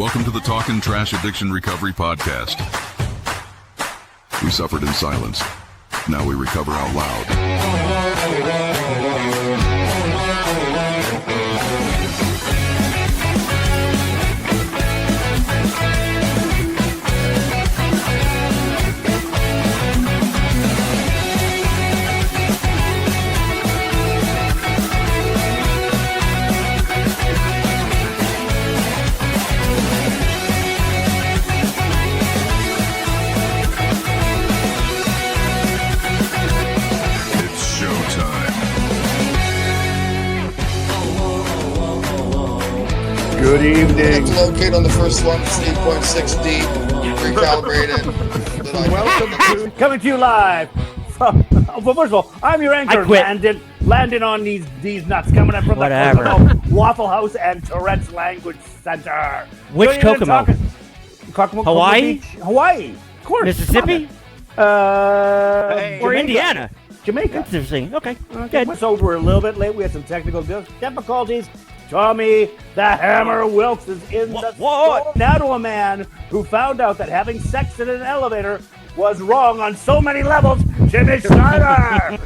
Welcome to the Talkin Trash Addiction Recovery Podcast. We suffered in silence. Now we recover out loud. Good evening. Locate on the first one, it's 8.6D, recalibrated. Welcome to coming to you live from. Well, first of all, I'm your anchor, landing on these nuts, coming in from the Waffle House and Tourette's Language Center. Which Kokomo? Hawaii? Hawaii, of course. Mississippi? Or Indiana? Jamaica. Interesting. Okay. Good. So we're a little bit late. We had some technical difficulties. Tommy the Hammer Wilkes is in the store. Now to a man who found out that having sex in an elevator was wrong on so many levels, Jimmy Schneider.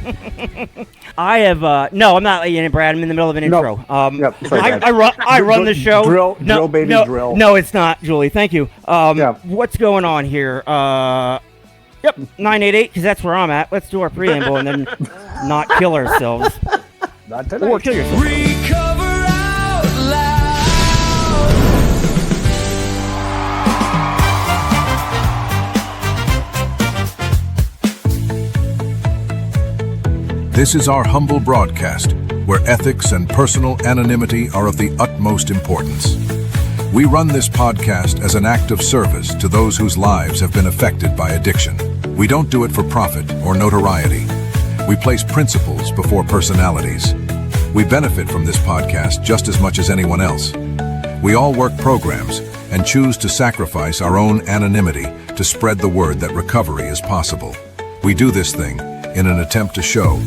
I have, no, I'm not letting you in, Brad. I'm in the middle of an intro. Sorry, I run the show. Drill, drill. No, it's not, Julie. Thank you. What's going on here? Yep, 988, because that's where I'm at. Let's do our preamble and then not kill ourselves. Not tonight. Or kill yourself. Recover out loud. This is our humble broadcast, where ethics and personal anonymity are of the utmost importance. We run this podcast as an act of service to those whose lives have been affected by addiction. We don't do it for profit or notoriety. We place principles before personalities. We benefit from this podcast just as much as anyone else. We all work programs and choose to sacrifice our own anonymity to spread the word that recovery is possible. We do this thing in an attempt to show,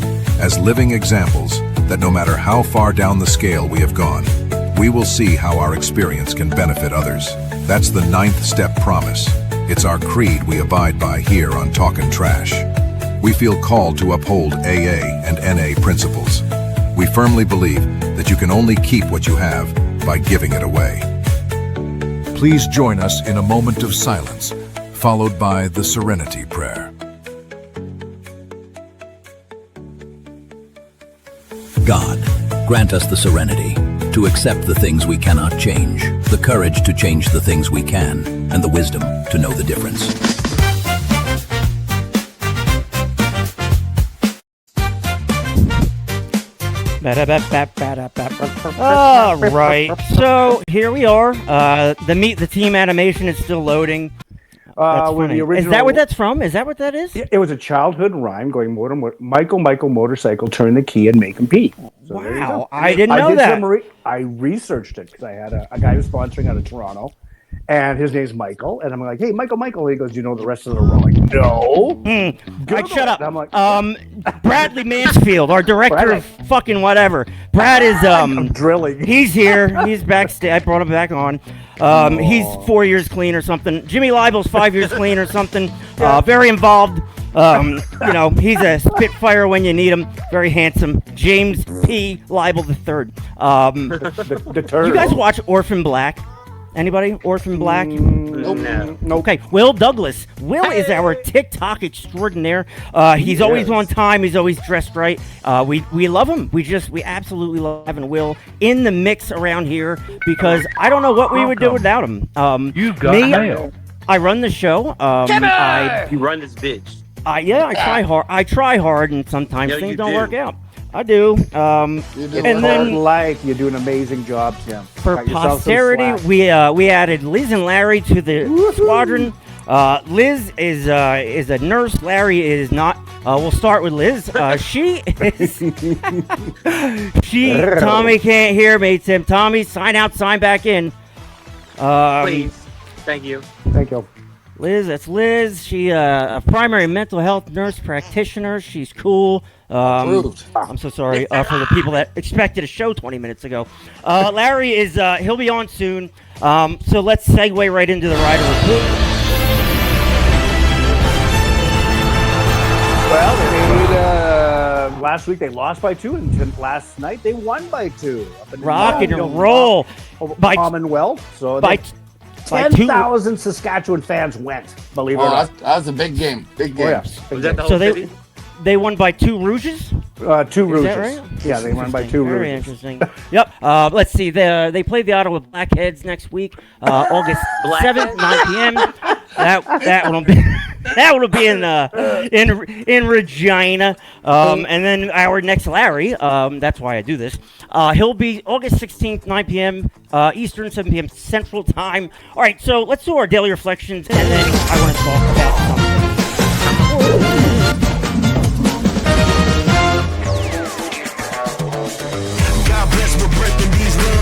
as living examples, that no matter how far down the scale we have gone, we will see how our experience can benefit others. That's the 9th step promise. It's our creed we abide by here on Talkin Trash. We feel called to uphold AA and NA principles. We firmly believe that you can only keep what you have by giving it away. Please join us in a moment of silence, followed by the Serenity Prayer. God, grant us the serenity to accept the things we cannot change, the courage to change the things we can, and the wisdom to know the difference. All right, so here we are. The Meet the Team animation is still loading. That's funny. Is that what that's from? Is that what that is? It was a childhood rhyme going, Michael, motorcycle, turn the key and make him pee. So wow, I didn't know that. I researched it because I had a guy who was sponsoring out of Toronto, and his name's Michael, and I'm like, hey, Michael. He goes, you know the rest of the row? I'm like, no. Shut up. I'm like, Bradley Mansfield, our director of fucking whatever. Brad is I'm drilling. He's here. He's backstage. I brought him back on. He's 4 years clean or something. Jimmy Libel's 5 years clean or something. Very involved. He's a spitfire when you need him. Very handsome. James P. Libel III. The turd. You guys watch Orphan Black? Anybody? Orphan Black? No. Okay. Will Douglas. Will is our TikTok extraordinaire. He's always on time. He's always dressed right. We love him. We absolutely love having Will in the mix around here because I don't know what we would do without him. You got mail. I run the show. You run this bitch. I try hard. I try hard, and sometimes things don't work out. I do. And then, you do an amazing job, Tim. For posterity, we added Liz and Larry to the squadron. Liz is a nurse. Larry is not. We'll start with Liz. She is. Tommy can't hear me. Tommy, sign out, sign back in. Please. Thank you. Liz, that's Liz. She a primary mental health nurse practitioner. She's cool. Approved. I'm so sorry for the people that expected a show 20 minutes ago. Larry is he'll be on soon. So let's segue right into the rider report. Well, they last week they lost by 2, and last night they won by 2. Rock and roll by Commonwealth. So by 10,000 Saskatchewan fans went. Believe it or not, that was a big game. Big game. Oh, yeah. Was that the whole city? They won by 2 Rouges? 2 Rouges. Right? Yeah, they won by 2 Rouges. Very interesting. Yep. Let's see. They play the Ottawa Blackheads next week, August 7th, 9 p.m. That will be in Regina. And then our next Larry, that's why I do this. He'll be August 16th, 9 p.m. Eastern, 7 p.m. Central Time. All right, so let's do our daily reflections, and then I want to talk about something.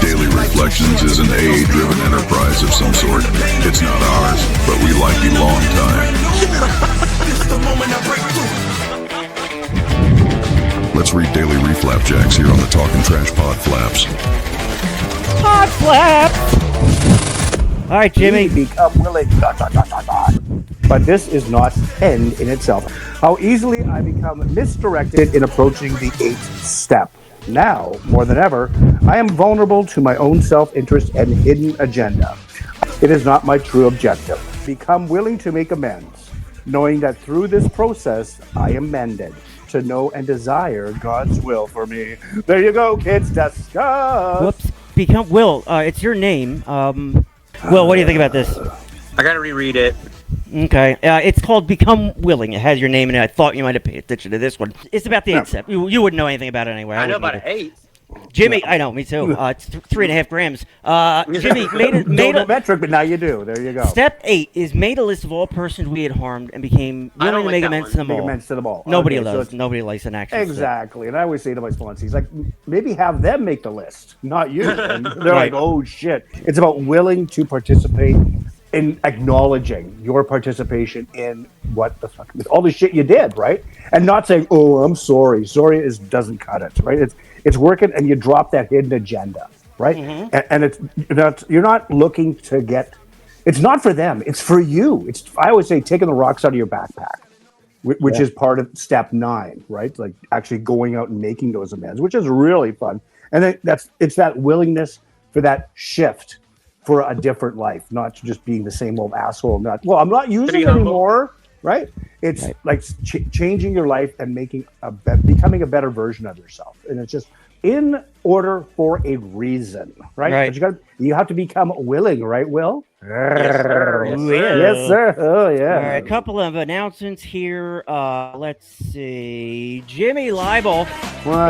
Daily Reflections is an AA-driven enterprise of some sort. It's not ours, but we like you long time. Let's read Daily Reflapjacks here on the Talkin' Trash Pod Flaps. Pod Flaps! All right, Jimmy. Become willing. ... But this is not end in itself. How easily I become misdirected in approaching the 8th step. Now, more than ever, I am vulnerable to my own self-interest and hidden agenda. It is not my true objective. Become willing to make amends, knowing that through this process, I am mended to know and desire God's will for me. There you go, kids. Discuss. Whoops. Become Will. It's your name. Will, what do you think about this? I gotta reread it. Okay. It's called Become Willing. It has your name in it. I thought you might have paid attention to this one. It's about the 8th step. You wouldn't know anything about it anyway. I know about 8. Jimmy, I know, me too. It's 3.5 grams. Jimmy made a metric, but now you do. There you go. Step 8 is made a list of all persons we had harmed and became willing to make amends to them all. Make amends to them all. Nobody Okay, loves. Nobody likes an action. Exactly. And I always say to my sponsees, like, maybe have them make the list, not you. And they're like, oh shit. It's about willing to participate in acknowledging your participation in what the fuck, with all the shit you did, right? And not saying, oh, I'm sorry. Sorry doesn't cut it, right? It's working, and you drop that hidden agenda, right? Mm-hmm. And you're not looking to get. It's not for them. It's for you. I always say taking the rocks out of your backpack, which is part of step 9, right? Like actually going out and making those amends, which is really fun. And then it's that willingness for that shift for a different life, not just being the same old asshole. I'm not using it anymore, right? It's like changing your life and becoming a better version of yourself. And it's just in order for a reason, right? But you have to become willing, right, Will? Yes, sir. Yes, sir. Oh, yeah. All right, a couple of announcements here. Let's see. Jimmy Leibel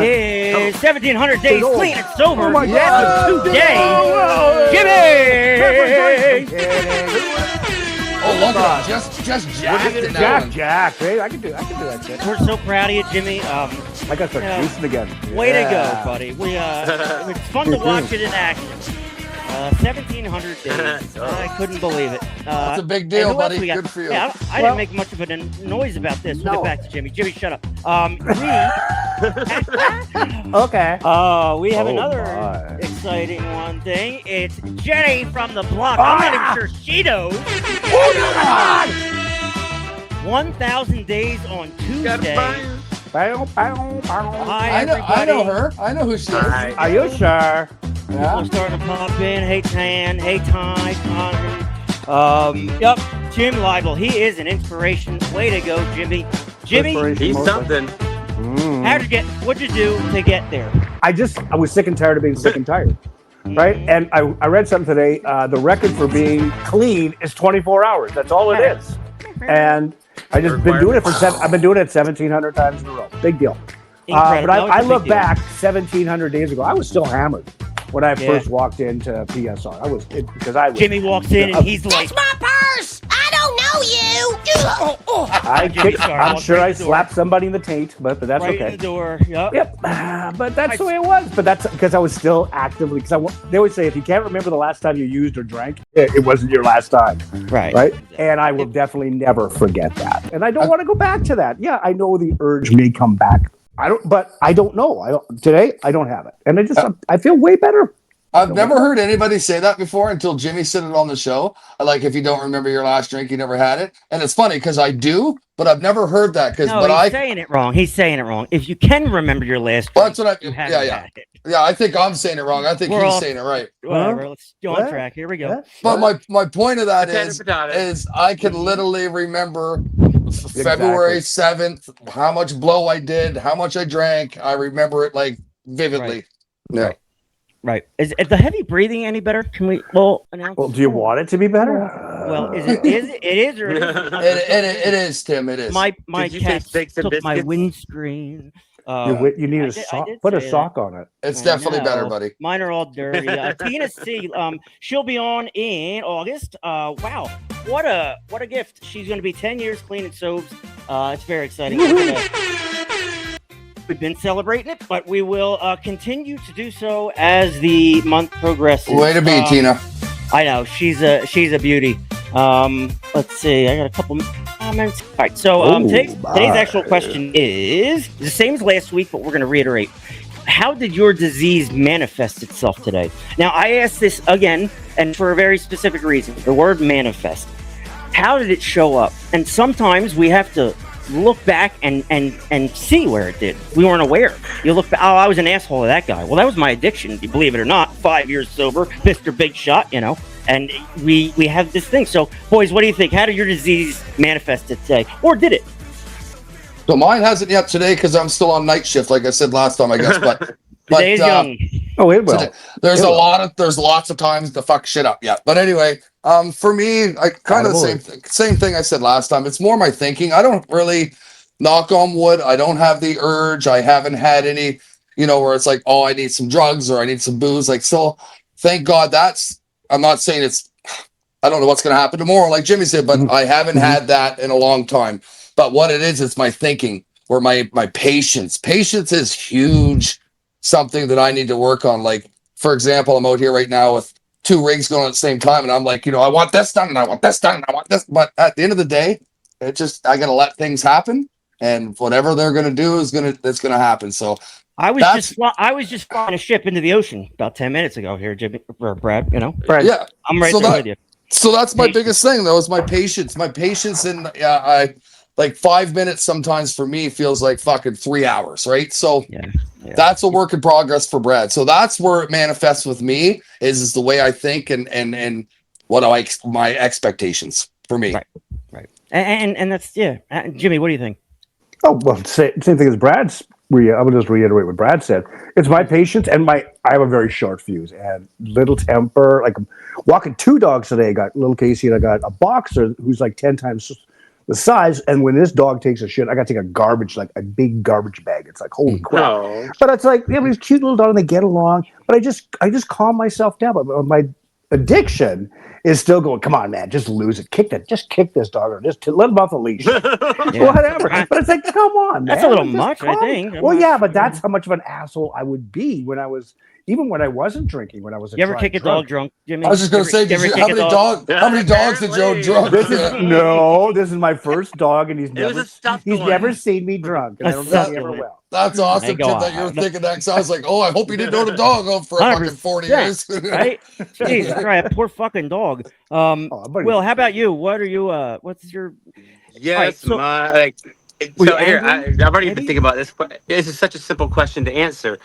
is 1,700 days clean and sober. Oh, my God. Jimmy! Oh, look at him. Just jacked it now. Jack. Hey, I can do that shit. We're so proud of you, Jimmy. I got to start juicing again. Way to go, buddy. It's fun to watch it in action. 1,700 days. I couldn't believe it. That's a big deal, buddy. Good for you. Yeah, I didn't make much of a noise about this. We'll get back to Jimmy. Jimmy, shut up. Okay. We have another exciting one thing. It's Jenny from the block. I'm not even sure she knows. 1,000 days on Tuesday. I know her. I know who she is. Are you sure? People are starting to pop in. Hey, Tan. Hey, Ty. Connor. Yep. Jim Leibel. He is an inspiration. Way to go, Jimmy. Jimmy, he's something. What'd you do to get there? I was sick and tired of being sick and tired. Right? And I read something today. The record for being clean is 24 hours. That's all it is. And I've been doing it 1,700 times in a row. Big deal. But I look back 1,700 days ago. I was still hammered when I first walked into PSR. Jimmy walks in and he's like, "That's my purse. I don't know you." I'm sure I slapped somebody in the taint, but that's right okay. in the door. Yep. Yep, but that's the way it was. But that's because I was still actively. They always say if you can't remember the last time you used or drank, it wasn't your last time. Right. Right. And I will definitely never forget that. And I don't want to go back to that. Yeah, I know the urge may come back. I don't know. Today I don't have it, and I feel way better. I've never heard anybody say that before until Jimmy said it on the show. Like, if you don't remember your last drink, you never had it. And it's funny because I do, but I've never heard that. He's saying it wrong. He's saying it wrong. If you can remember your last drink, that's what had it. Yeah, I think I'm saying it wrong. I think he's saying it right. Whatever. Let's go on track. Here we go. But my point of that is I can literally remember February 7th, how much blow I did, how much I drank. I remember it like vividly. Right. Right. Is the heavy breathing any better? Can we announce? Well, do you want it to be better? Well, it is or it isn't? It is, Tim. It is. My cat took my windscreen. You need a sock. Put a sock on it. It's definitely better, buddy. Mine are all dirty. Tina C. She'll be on in August. Wow, what a gift! She's going to be 10 years clean and sober. It's very exciting. We've been celebrating it, but we will continue to do so as the month progresses. Way to be, Tina. I know she's a beauty. Let's see. I got a couple comments. All right. So today's actual question is the same as last week, but we're going to reiterate. How did your disease manifest itself today? Now, I asked this again, and for a very specific reason. The word manifest. How did it show up? And sometimes we have to look back and see where it did. We weren't aware. You look back, I was an asshole to that guy. Well, that was my addiction, you believe it or not. 5 years sober, Mr. Big Shot, and we have this thing. So, boys, what do you think? How did your disease manifest it today? Or did it? So mine hasn't yet today because I'm still on night shift, like I said last time, I guess. But today is young. Oh, it will. There's lots of times to fuck shit up. Yeah. But anyway, for me, I kind of the same thing I said last time. It's more my thinking. I don't really, knock on wood, I don't have the urge. I haven't had any, where it's like, oh, I need some drugs or I need some booze. Like, so thank God I'm not saying I don't know what's going to happen tomorrow, like Jimmy said, but I haven't had that in a long time. But what it is, it's my thinking or my patience. Patience is huge. Something that I need to work on. Like, for example, I'm out here right now with 2 rigs going at the same time, and I'm like, I want this done, and I want this done, and I want this. But at the end of the day, I gotta let things happen, and whatever they're gonna do it's gonna happen. So I was just flying a ship into the ocean about 10 minutes ago here, Jimmy or Brad. Brad. Yeah, I'm right there with you. So that's my biggest thing, though, is my patience. My patience, and I like 5 minutes sometimes for me feels like fucking 3 hours, right? So that's a work in progress for Brad. So that's where it manifests with me is the way I think and what my expectations for me. Right. And that's Jimmy, what do you think? Oh, well, same thing as Brad's. I would just reiterate what Brad said. It's my patience and I have a very short fuse and little temper. Like I'm walking 2 dogs today. I got little Casey and I got a boxer who's like 10 times the size. And when this dog takes a shit, I got to take a big garbage bag. It's like, holy crap. No. But it's like, these cute little dogs and they get along. But I just calm myself down. But my addiction is still going, come on, man, just lose it. Just kick this dog or just let him off the leash. Whatever. But it's like, come on, man. That's a little much, I think. But that's how much of an asshole I would be when I wasn't drinking, when I was You ever kick a dog drunk, Jimmy? I was just going to say, how many dogs did Joe drunk? This is my first dog, and he's never seen me drunk. And I don't think he ever will. That's awesome, Tim, that you're thinking that. So I was like, I hope he didn't own a dog for fucking 40 years. Right? Jesus Christ, poor fucking dog. Will, how about you? What are you, what's your... Yes, I've already been thinking about this. This is such a simple question to answer.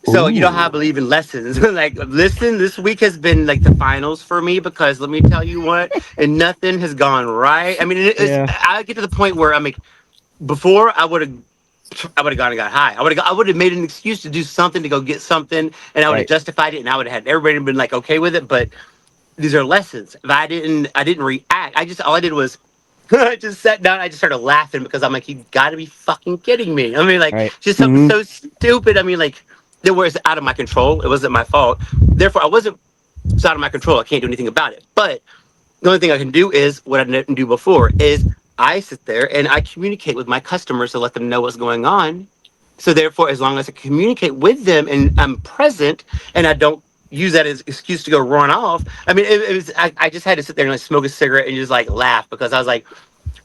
So, how I believe in lessons. Listen, this week has been like the finals for me because let me tell you what, and nothing has gone right. I mean, I get to the point where I'm like, before I would have gone and got high. I would have made an excuse to do something, to go get something, and I would have justified it, and I would have had everybody been like okay with it. But these are lessons. If I didn't react. All I did was I just sat down. I just started laughing because I'm like, you got to be fucking kidding me. I mean, just something so stupid. I mean, it was out of my control. It wasn't my fault. Therefore, it's out of my control. I can't do anything about it. But The only thing I can do is what I didn't do before is I sit there and I communicate with my customers to let them know what's going on. So therefore, as long as I communicate with them and I'm present and I don't use that as excuse to go run off. I mean, it was I just had to sit there and like smoke a cigarette and just like laugh because I was like,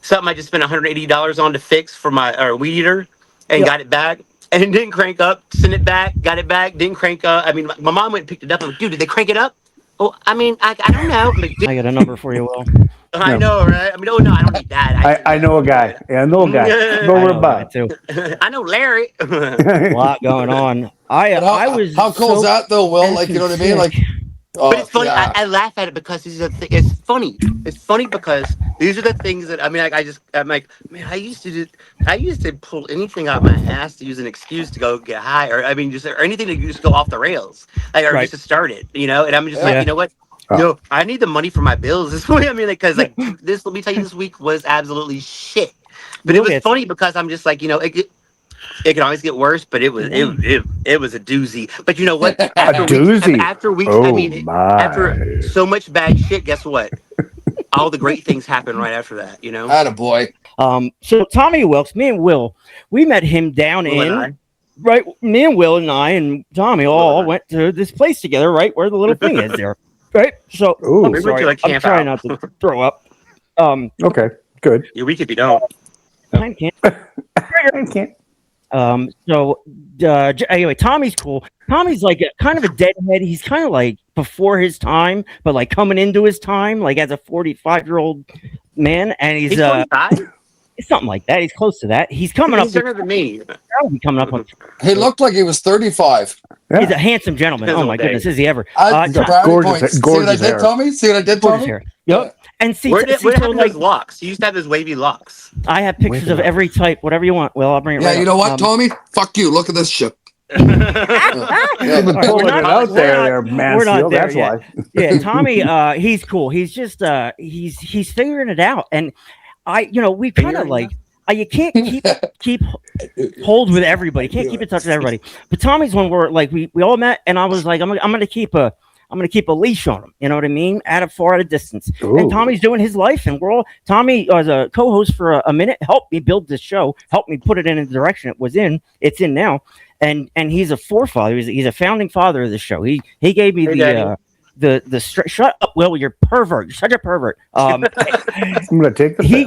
something I just spent $180 on to fix for my weed eater and got it back. And it didn't crank up, sent it back, got it back, didn't crank up. I mean, my mom went and picked it up. I'm like, dude, did they crank it up? Oh, I mean, I don't know. I'm like, I got a number for you, Will. I know, right? I mean, oh no, I don't need that. I know a guy. Yeah, I know a guy. Go I over know a that butt. too. I know Larry. A lot going on. I was how cool is that though, Will? Like, you know what I mean? Like, But it's funny. yeah. I laugh at it because these are the it's funny. It's funny because these are the things that I mean. Like, I'm like, man, I used to pull anything out my ass to use an excuse to go get high, or I mean, just or anything to just go off the rails, like, or just to start it, you know. And I'm just like, you know what? No, I need the money for my bills this week. I mean, because like this, let me tell you, this week was absolutely shit. But it was funny because I'm just like, you know, it can always get worse, but it was it was a doozy. But you know what? After weeks, I mean, after so much bad shit, guess what? All the great things happen right after that. You know. Attaboy. So Tommy Wilkes, me and Will, we met him down right. Me and Will and I and Tommy all went to this place together, right where the little thing is there, right? So I'm sorry, I'm trying not to throw up. Okay, good. Yeah, we could be done. I can't. I can't. Anyway, Tommy's cool. Tommy's like kind of a deadhead. He's kind of like before his time, but like coming into his time, like as a 45-year-old man, and he's 45? something like that. He's close to that. He's coming up. He's younger than me. Coming up on. He looked like he was 35. Yeah. He's a handsome gentleman. Oh my goodness, is he ever? Gorgeous, See what I did, Tommy? See what I did, Tommy? Hair. Yep. And see, Where happened like those locks? He used to have those wavy locks. I have pictures of every type, whatever you want. Well, I'll bring it. Yeah, right you know up. what, Tommy? Fuck you. Look at this shit. Pulling it out there, Mansfield. That's why. Yeah, Tommy. He's cool. He's just he's figuring it out, and we kind of like. You can't keep hold with everybody. You can't keep in touch with everybody. But Tommy's one where like we all met, and I was like, I'm gonna keep a leash on him. You know what I mean? At a distance. Ooh. And Tommy's doing his life, and Tommy was a co-host for a minute, helped me build this show, helped me put it in the direction it was in. It's in now, and he's a forefather. He's a founding father of the show. He gave me shut up, Will, you're pervert. You're such a pervert. I'm gonna take the he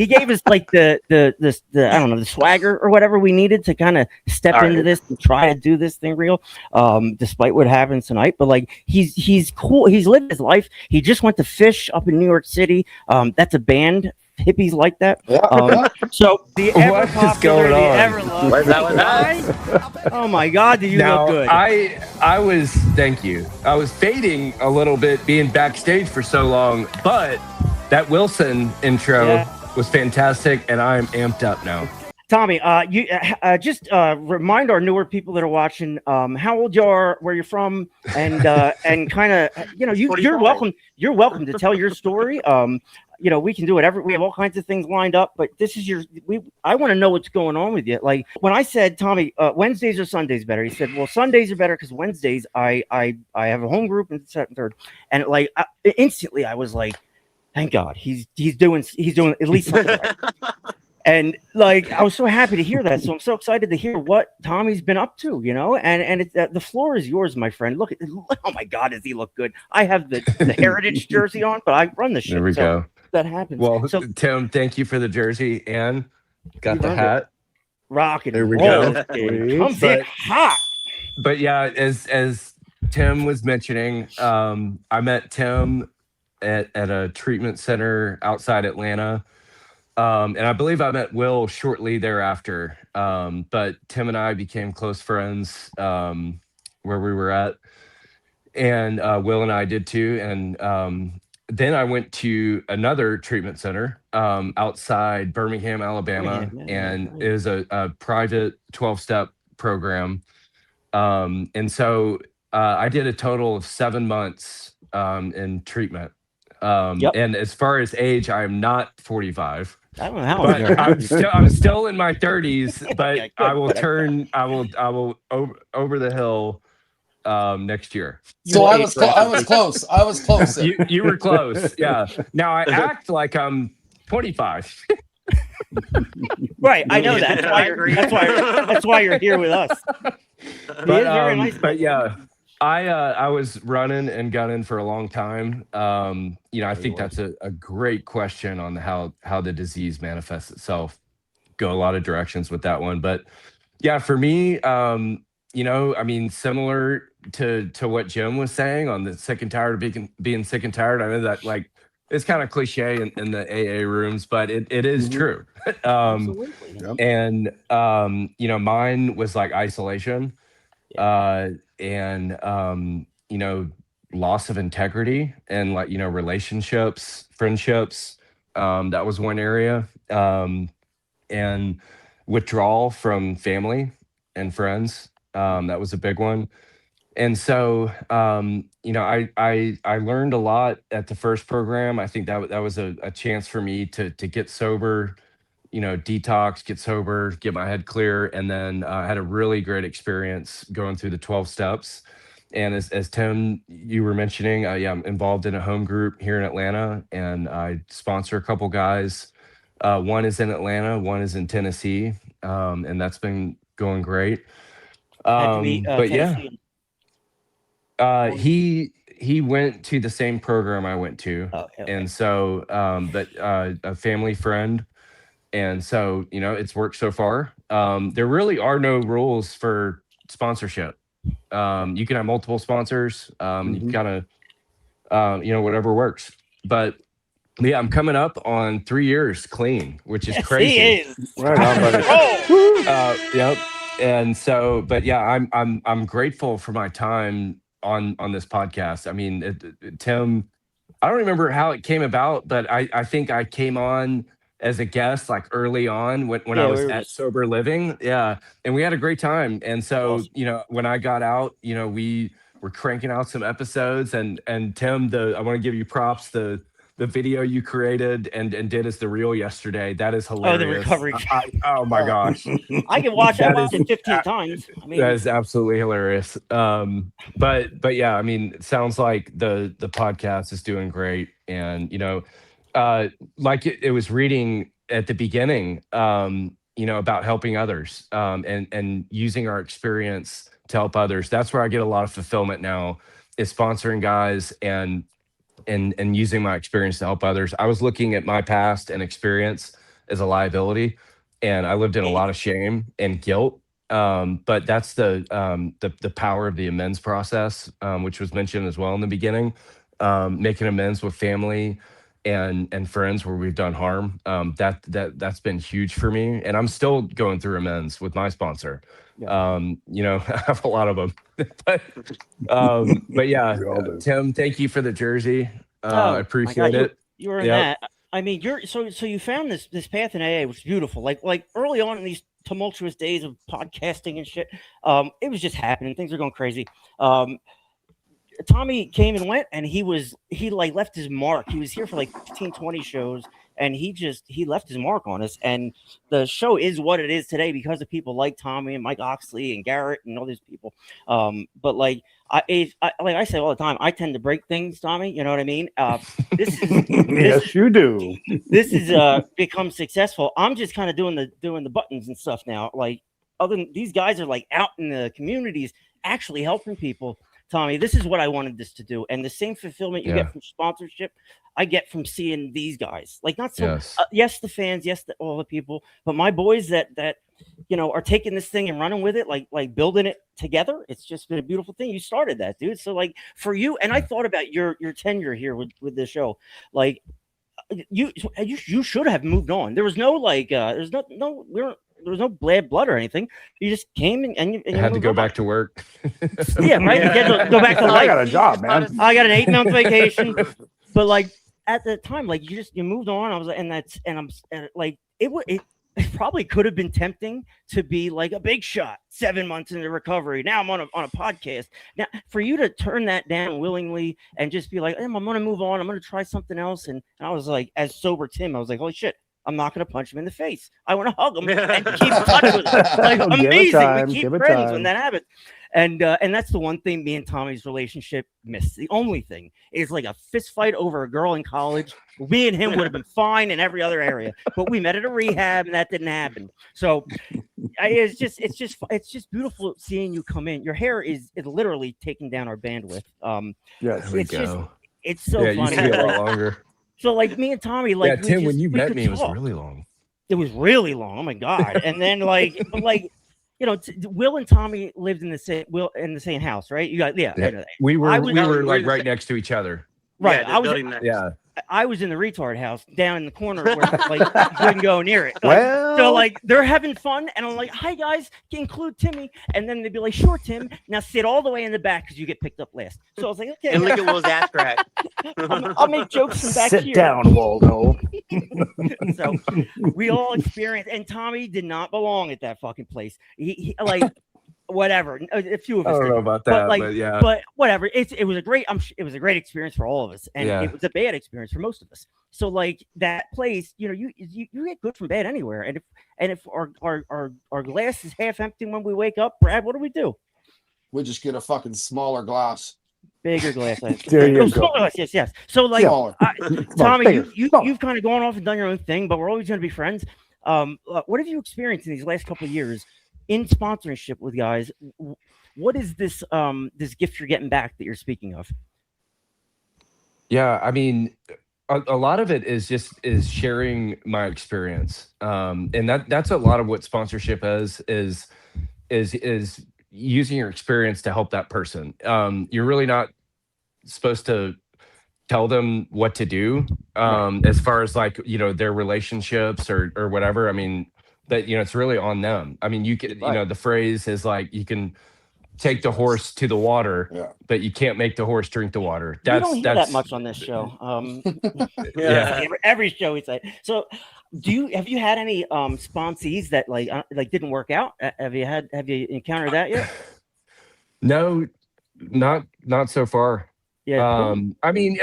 gave us like the I don't know, the swagger or whatever we needed to kind of step into this and try to do this thing real, despite what happens tonight. But like he's cool. He's lived his life. He just went to Fish up in New York City. That's a band. Hippies like that. So the ever popular, the ever loved. Oh my God, do you look good? I was, thank you. I was fading a little bit being backstage for so long, but that Wilson intro was fantastic, and I'm amped up now. Tommy, you just remind our newer people that are watching how old you are, where you're from, and kind of you're welcome. You're welcome to tell your story. We can do whatever. We have all kinds of things lined up, but this is I want to know what's going on with you. Like when I said, Tommy, Wednesdays or Sundays better? He said, well, Sundays are better because Wednesdays I have a home group and second, third, and like instantly I was like, thank God he's doing at least something right. And like I was so happy to hear that. So I'm so excited to hear what Tommy's been up to, and the floor is yours, my friend. Look, oh my God, does he look good? I have the heritage jersey on, but I run the shit. There we go. That happens. Well, so, Tim, thank you for the jersey and got the hat. Rocking. There we go. Comes in hot. But yeah, as Tim was mentioning, I met Tim at a treatment center outside Atlanta. And I believe I met Will shortly thereafter. But Tim and I became close friends where we were at. And Will and I did too. And then I went to another treatment center outside Birmingham, Alabama. And it was a private 12-step program. And so I did a total of 7 months in treatment. And as far as age, I am not 45. I don't know how I'm still in my 30s, but I will over the hill next year. So I was close. I was close. You were close. Yeah. Now I act like I'm 25. Right, I know that. That's why you're here with us. But yeah, I was running and gunning for a long time. I think that's a great question on how the disease manifests itself. Go a lot of directions with that one, but yeah, for me, similar to what Jim was saying on the sick and tired of being sick and tired. I know that like it's kind of cliche in the AA rooms, but it is true. Absolutely. Yep. And mine was like isolation, and loss of integrity and like relationships, friendships. That was one area, and withdrawal from family and friends. That was a big one. And so, I learned a lot at the first program. I think that was a chance for me to get sober, detox, get sober, get my head clear. And then I had a really great experience going through the 12 steps. And as Tim, you were mentioning, I'm involved in a home group here in Atlanta, and I sponsor a couple guys. One is in Atlanta, one is in Tennessee, and that's been going great. But Tennessee. He went to the same program I went to, and so a family friend, and so it's worked so far. There really are no rules for sponsorship. You can have multiple sponsors. You kind of whatever works. But yeah, I'm coming up on 3 years clean, which is crazy. He is. Right on, buddy. Yep. And so, but yeah, I'm grateful for my time on this podcast. I mean, Tim, I don't remember how it came about, but I think I came on as a guest like early on when I was at Sober Living. Yeah. And we had a great time. And so, when I got out, we were cranking out some episodes, and Tim, I want to give you props. The video you created and did as the reel yesterday, that is hilarious. Oh, the recovery. Oh my gosh. I can watch that. I watched it 15 times. I mean, that is absolutely hilarious. But yeah, I mean, it sounds like the podcast is doing great. And, like it was reading at the beginning, about helping others, and using our experience to help others. That's where I get a lot of fulfillment now, is sponsoring guys and using my experience to help others. I was looking at my past and experience as a liability, and I lived in a lot of shame and guilt. But that's the power of the amends process, which was mentioned as well in the beginning. Making amends with family and friends where we've done harm. That's been huge for me, and I'm still going through amends with my sponsor. I have a lot of them. but yeah, Tim, thank you for the jersey. I appreciate it. You were in that. I mean, so you found this path in AA, which is beautiful. Like early on in these tumultuous days of podcasting and shit, it was just happening. Things are going crazy. Tommy came and went, and he like left his mark. He was here for like 15, 20 shows, and he left his mark on us. And the show is what it is today because of people like Tommy and Mike Oxley and Garrett and all these people. But like I say all the time, I tend to break things, Tommy. You know what I mean? Yes, you do. This is become successful. I'm just kind of doing the buttons and stuff now. Like other than these guys are like out in the communities actually helping people. Tommy, this is what I wanted this to do. And the same fulfillment you get from sponsorship, I get from seeing these guys. Like, not so, yes, the fans, yes, all the people, but my boys that are taking this thing and running with it, like building it together. It's just been a beautiful thing. You started that, dude. So, like, for you, and I thought about your tenure here with the show. Like, you should have moved on. There was no, like, there was no bad blood or anything. You just came and you had to go back to work. Yeah, right. You had to go back to life. I got a job, man. I got an 8-month vacation, but like at the time, like you moved on. I was like, it probably could have been tempting to be like a big shot 7 months into recovery. Now I'm on a podcast. Now for you to turn that down willingly and just be like, I'm going to move on. I'm going to try something else. And I was like, as sober Tim, I was like, holy shit. I'm not going to punch him in the face. I want to hug him and keep in touch with him. Like, amazing. We keep friends when that happens. And that's the one thing me and Tommy's relationship missed. The only thing is like a fist fight over a girl in college. Me and him would have been fine in every other area, but we met at a rehab, and that didn't happen. So it's just beautiful seeing you come in. Your hair is literally taking down our bandwidth. Yes, it's so yeah, funny. You see a lot longer. So like me and Tommy, like Tim, when you met me, it was really long. It was really long. Oh my god! And then like Will and Tommy lived in the same house, right? You got We were like right next to each other. Right. Yeah, I was in the retard house down in the corner where like you couldn't go near it. So like they're having fun, and I'm like, "Hi guys, include Timmy," and then they'd be like, "Sure, Tim. Now sit all the way in the back because you get picked up last." So I was like, "Okay." and look at Will's ass crack. I'll make jokes from back Sit here. down, Waldo. So we all experienced, and Tommy did not belong at that fucking place. He like. Whatever. A few of us. I don't know about that, but yeah. But whatever. It was a great. It was a great experience for all of us, and Yeah. it was a bad experience for most of us. So like that place, you get good from bad anywhere, and if our glass is half empty when we wake up, Brad, what do? We just get a fucking smaller glass. Bigger glass. There you go. Smaller glass, yes. So like, Smaller. Tommy, Smaller. you've kind of gone off and done your own thing, but we're always going to be friends. What have you experienced in these last couple of years in sponsorship with guys? What is this this gift you're getting back that you're speaking of? Yeah, I mean, a lot of it is sharing my experience, and that's a lot of what sponsorship is using your experience to help that person. You're really not supposed to tell them what to do, as far as like their relationships or whatever. I mean, that it's really on them. I mean, you can the phrase is like you can take the horse to the water, but you can't make the horse drink the water. We don't hear that much on this show. Every show we say. So, have you had any sponsees that like didn't work out? Have you encountered that yet? No, not so far. Yeah. I mean,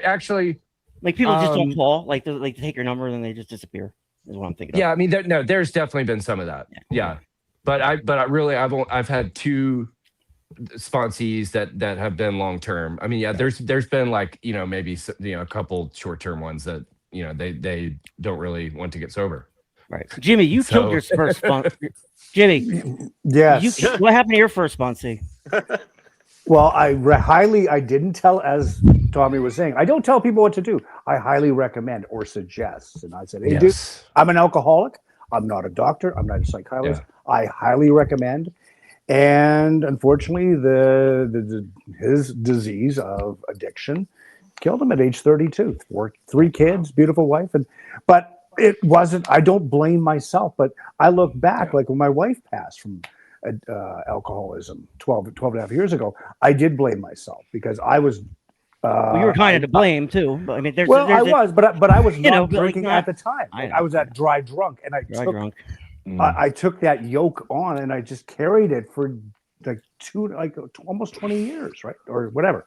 actually, like people just don't call. Like they take your number and then they just disappear. Is what I'm thinking. Yeah, I mean, there's definitely been some of that. Yeah. But I've had two sponsees that have been long term. I mean, there's been like maybe a couple short term ones that they don't really want to get sober. Right, Jimmy, you killed your first sponsor. Jimmy, yes. What happened to your first sponsee? Well, I didn't tell, as Tommy was saying, I don't tell people what to do. I highly recommend or suggest. And I said, hey, dude, I'm an alcoholic. I'm not a doctor. I'm not a psychologist. Yeah. I highly recommend. And unfortunately, his disease of addiction killed him at age 32. 3 kids, beautiful wife. But it wasn't, I don't blame myself. But I look back, like when my wife passed from alcoholism 12 and a half years ago, I did blame myself because I was well, you were kind of to blame too. But I mean, I was, but I was not drinking at the time. I was at dry drunk, and I took that yoke on, and I just carried it for almost 20 years, right, or whatever,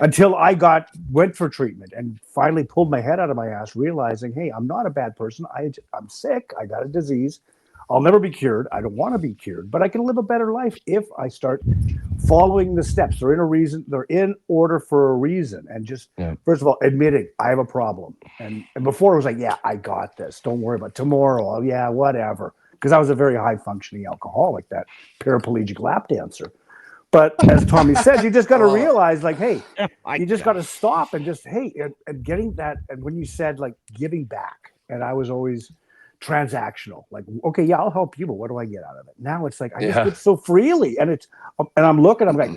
until I went for treatment and finally pulled my head out of my ass, realizing, hey, I'm not a bad person. I'm sick. I got a disease. I'll never be cured. I don't want to be cured, but I can live a better life if I start following the steps. They're in order for a reason. And just, first of all, admitting I have a problem. And before it was like, yeah, I got this. Don't worry about tomorrow. Oh, yeah, whatever. Because I was a very high functioning alcoholic, that paraplegic lap dancer. But as Tommy said, you just got to realize, like, hey, you just got to stop and just, hey, and getting that. And when you said like giving back, and I was always transactional, like, okay, yeah, I'll help you, but what do I get out of it? Now it's like I just get so freely, and I'm looking, I'm like,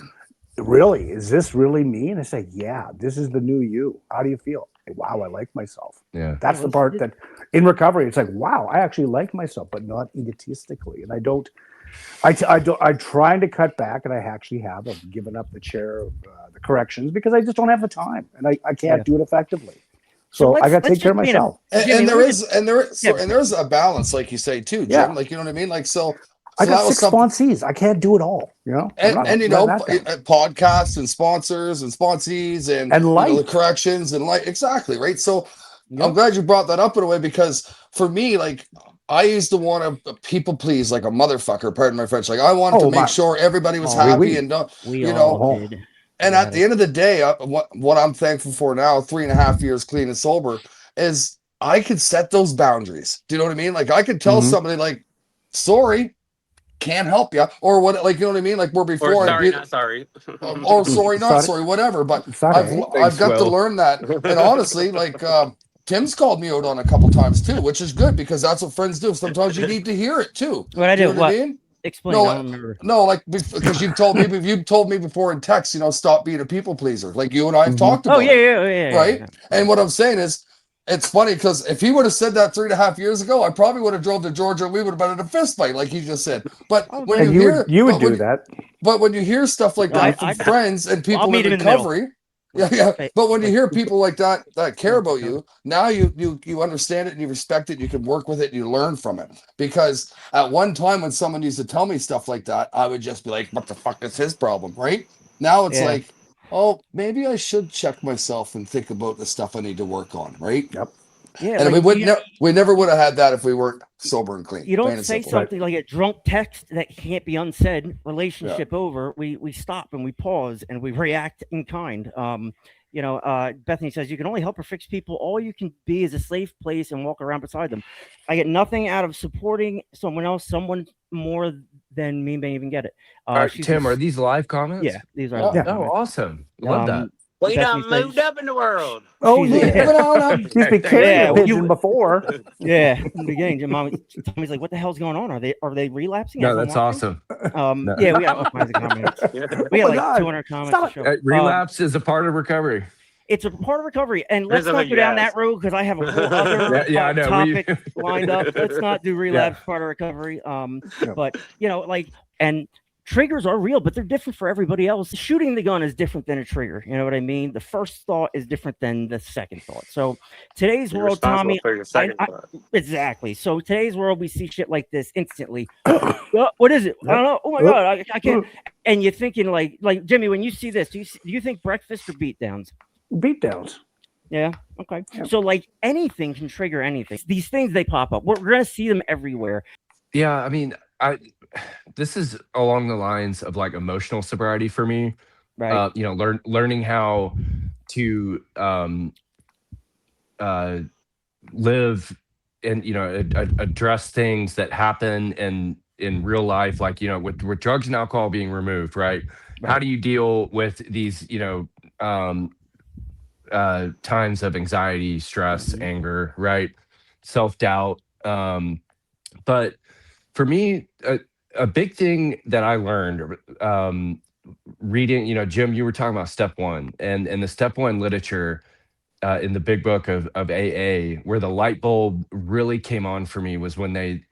really, is this really me? And I say, yeah, this is the new you. How do you feel? Wow, I like myself. Yeah, that's the part that in recovery, it's like, wow, I actually like myself, but not egotistically. And I'm trying to cut back, and I actually have. I've given up the chair of the corrections because I just don't have the time, and I can't do it effectively. So I got to take care of myself. And there is a balance, like you say too, Jim. Yeah. Like, you know what I mean? Like, so I got 6 sponsees. I can't do it all, you know. And podcasts and sponsors and sponsees and the corrections and exactly right. So I'm glad you brought that up in a way, because for me, like, I used to want to people please like a motherfucker, pardon my French. Like I wanted to make sure everybody was happy and we you all know. did. And at the end of the day, what I'm thankful for now, 3.5 years clean and sober, is I could set those boundaries. Do you know what I mean? Like I could tell somebody like, sorry, can't help you, or what, like, you know what I mean? Like where before, Or sorry, not sorry. or sorry, not sorry, whatever. But I've got to learn that. And honestly, like Tim's called me out on a couple times too, which is good because that's what friends do. Sometimes you need to hear it too. What I do? You know what I mean? Explain. No, I don't remember. no, like because you've told me before in text, stop being a people pleaser. Like you and I have talked about. Oh yeah, right. Yeah. And what I'm saying is, it's funny because if he would have said that 3.5 years ago, I probably would have drove to Georgia and we would have been in a fist fight, like he just said. But when you would do that. But when you hear stuff like that from friends and people in recovery, yeah. But when you hear people like that care about you, now you understand it and you respect it. You can work with it and you learn from it. Because at one time when someone used to tell me stuff like that, I would just be like, "What the fuck is his problem?" Right? Now it's like, oh, maybe I should check myself and think about the stuff I need to work on. Right? Yep. Yeah, and like, we never would have had that if we weren't sober and clean. You don't say something like a drunk text that can't be unsaid. Relationship over. We stop and we pause and we react in kind. Bethany says you can only help or fix people. All you can be is a safe place and walk around beside them. I get nothing out of supporting someone else, someone more than me may even get it. Tim, are these live comments? Yeah, these are. Oh, awesome! Love that. We done moved up in the world. Oh, yeah. Used to be carrying a pigeon before. Yeah, in the beginning, Tommy's like, "What the hell's going on? Are they relapsing?" No, that's awesome. No. Yeah, we got all kinds of comments. We got like 200 comments. Relapse is a part of recovery. It's a part of recovery, and let's not go down that road because I have a whole other topic lined up. Let's not do relapse part of recovery. But and triggers are real, but they're different for everybody else. Shooting the gun is different than a trigger. You know what I mean? The first thought is different than the second thought. So today's world, Tommy, exactly. So today's world, we see shit like this instantly. What is it? I don't know. Oh my God, I can't. And you're thinking like Jimmy, when you see this, do you think breakfast or beatdowns? Beatdowns. Yeah. Okay. Yeah. So like anything can trigger anything. These things, they pop up. We're gonna see them everywhere. Yeah, I mean, this is along the lines of like emotional sobriety for me, right? Learning how to live and address things that happen in real life, like with drugs and alcohol being removed, right? How do you deal with these times of anxiety, stress, anger, right? Self-doubt. But for me, a big thing that I learned reading, Jim, you were talking about step one and the step one literature in the big book of AA, where the light bulb really came on for me was when they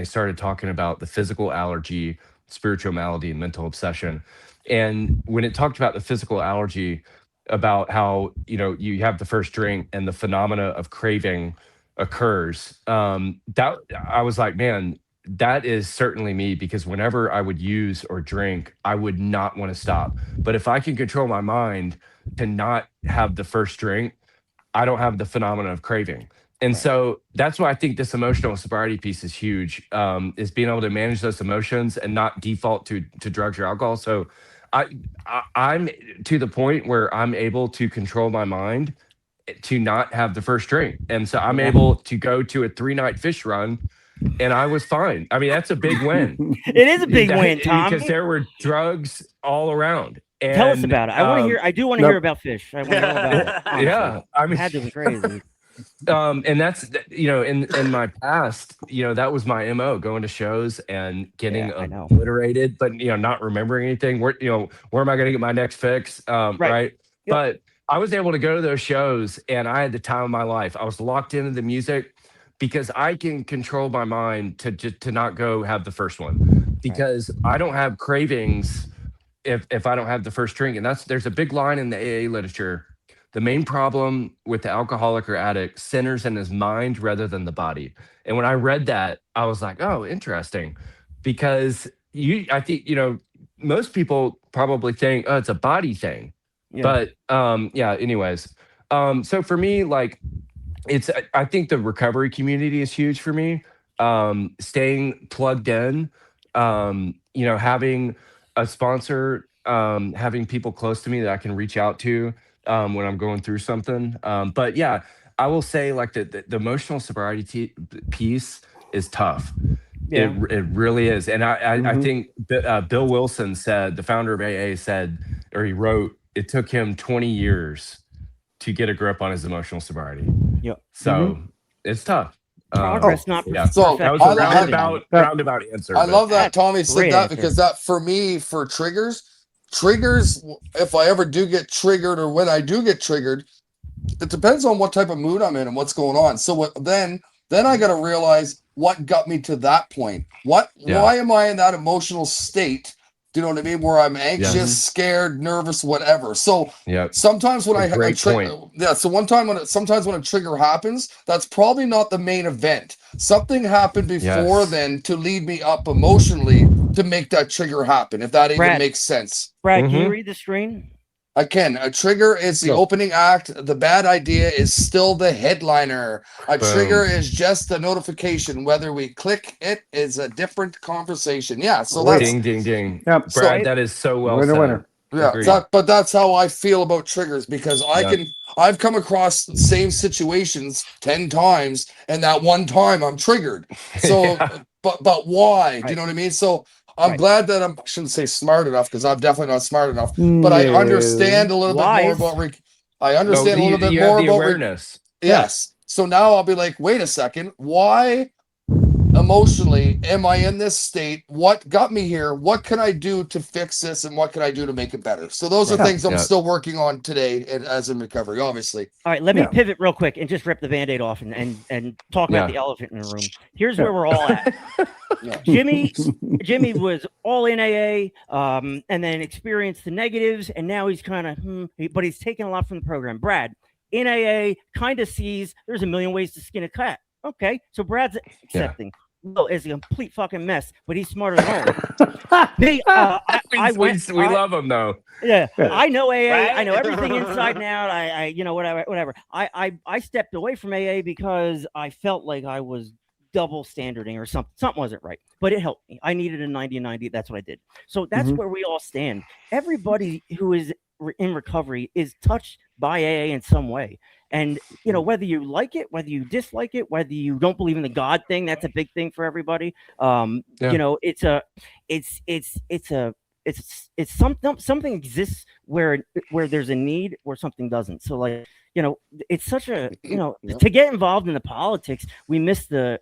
started talking about the physical allergy, spiritual malady, and mental obsession. And when it talked about the physical allergy, about how you have the first drink and the phenomena of craving occurs, that I was like, man, that is certainly me, because whenever I would use or drink, I would not want to stop. But if I can control my mind to not have the first drink, I don't have the phenomenon of craving. And so that's why I think this emotional sobriety piece is huge, is being able to manage those emotions and not default to drugs or alcohol. So I'm to the point where I'm able to control my mind to not have the first drink. And so I'm able to go to a 3-night fish run and I was fine. I mean, that's a big win. It is a big win, Tom. Because there were drugs all around. And, tell us about it. I want to hear. I do want to hear about fish. I want to know about it. Honestly. Yeah, I mean, it had to be crazy. And that's in my past, that was my MO, going to shows and getting obliterated, but not remembering anything. Where am I going to get my next fix? Right. Yep. But I was able to go to those shows and I had the time of my life. I was locked into the music because I can control my mind to not go have the first one, because I don't have cravings if I don't have the first drink. And there's a big line in the AA literature. The main problem with the alcoholic or addict centers in his mind rather than the body. And when I read that, I was like, oh, interesting. Because I think, most people probably think, oh, it's a body thing. Yeah. But anyways. So for me, like, I think the recovery community is huge for me. staying plugged in, having a sponsor, having people close to me that I can reach out to when I'm going through something. But yeah, I will say like the emotional sobriety piece is tough. Yeah. It really is. And I think Bill Wilson said, the founder of AA said, or he wrote, it took him 20 years to get a grip on his emotional sobriety. Yep. So it's tough. Progress, not yeah. So, That was perfection. a roundabout answer. I but- love that Tommy said Great that answer. because that for me, for triggers, if I ever do get triggered or when I do get triggered, it depends on what type of mood I'm in and what's going on. So then I got to realize what got me to that point. Why am I in that emotional state? Do you know what I mean? Where I'm anxious, scared, nervous, whatever. So sometimes when sometimes when a trigger happens, that's probably not the main event. Something happened before then to lead me up emotionally to make that trigger happen, if that even makes sense. Brad, can you read the screen? I can. A trigger is the opening act. The bad idea is still the headliner. A trigger is just a notification. Whether we click it is a different conversation. Yeah. So that's ding, ding, ding. Yep. Brad, that is so well said. Winner. Yeah. But that's how I feel about triggers because I've come across the same situations 10 times and that one time I'm triggered. So, but why? Do you know what I mean? So I'm glad that I shouldn't say smart enough because I'm definitely not smart enough, but I understand a little bit more about I understand a little bit more about awareness. Yes. So now I'll be like, wait a second, why emotionally am I in this state? What got me here? What can I do to fix this and what can I do to make it better? So those are things I'm still working on today and as in recovery, obviously. All right, let me pivot real quick and just rip the Band-Aid off and talk about the elephant in the room. Here's where we're all at. Jimmy was all in AA and then experienced the negatives, and now he's kind of, but he's taken a lot from the program. Brad, in AA, kind of sees there's a million ways to skin a cat. Okay, so Brad's accepting. Will is a complete fucking mess, but he's smarter than all. Me, we love him though. Yeah, I know AA. Right? I know everything inside and out. I whatever. I stepped away from AA because I felt like I was double standarding or something. Something wasn't right, but it helped me. I needed a 90-90. That's what I did. So that's where we all stand. Everybody who is in recovery is touched by AA in some way. And, whether you like it, whether you dislike it, whether you don't believe in the God thing, that's a big thing for everybody. It's something exists where there's a need or something doesn't. So like, it's such a, to get involved in the politics, we miss the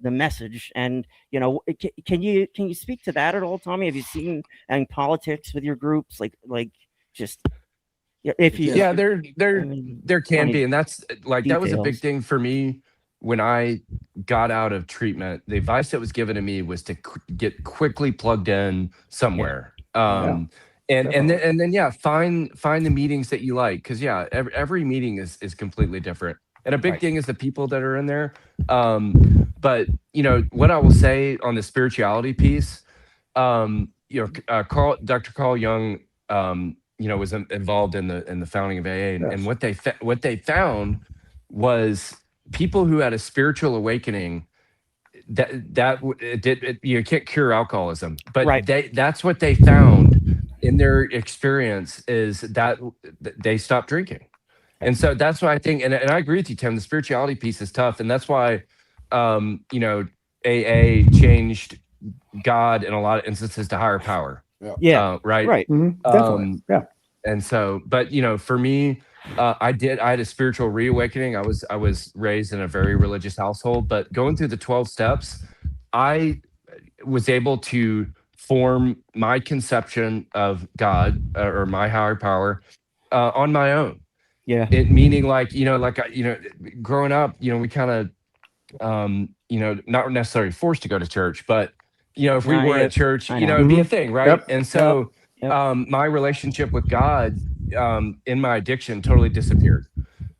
message. And, can you speak to that at all, Tommy? Have you seen in politics with your groups? Like just, if you, there can be, and that's like that was a big thing for me when I got out of treatment. The advice that was given to me was to get quickly plugged in somewhere, and then find the meetings that you like, because every meeting is completely different, and a big thing is the people that are in there. But what I will say on the spirituality piece, Dr. Carl Jung. Was involved in the founding of AA, and what they found was people who had a spiritual awakening. You can't cure alcoholism, but that's what they found in their experience is that they stopped drinking, and so that's why I think, and I agree with you, Tim. The spirituality piece is tough, and that's why AA changed God in a lot of instances to higher power. Right. Definitely. And so, but for me, I had a spiritual reawakening. I was raised in a very religious household, but going through the 12 steps, I was able to form my conception of God or my higher power on my own. Yeah. It meaning growing up, we kind of, not necessarily forced to go to church, but if we were at church, it'd be a thing, right? Yep. And so my relationship with God in my addiction totally disappeared.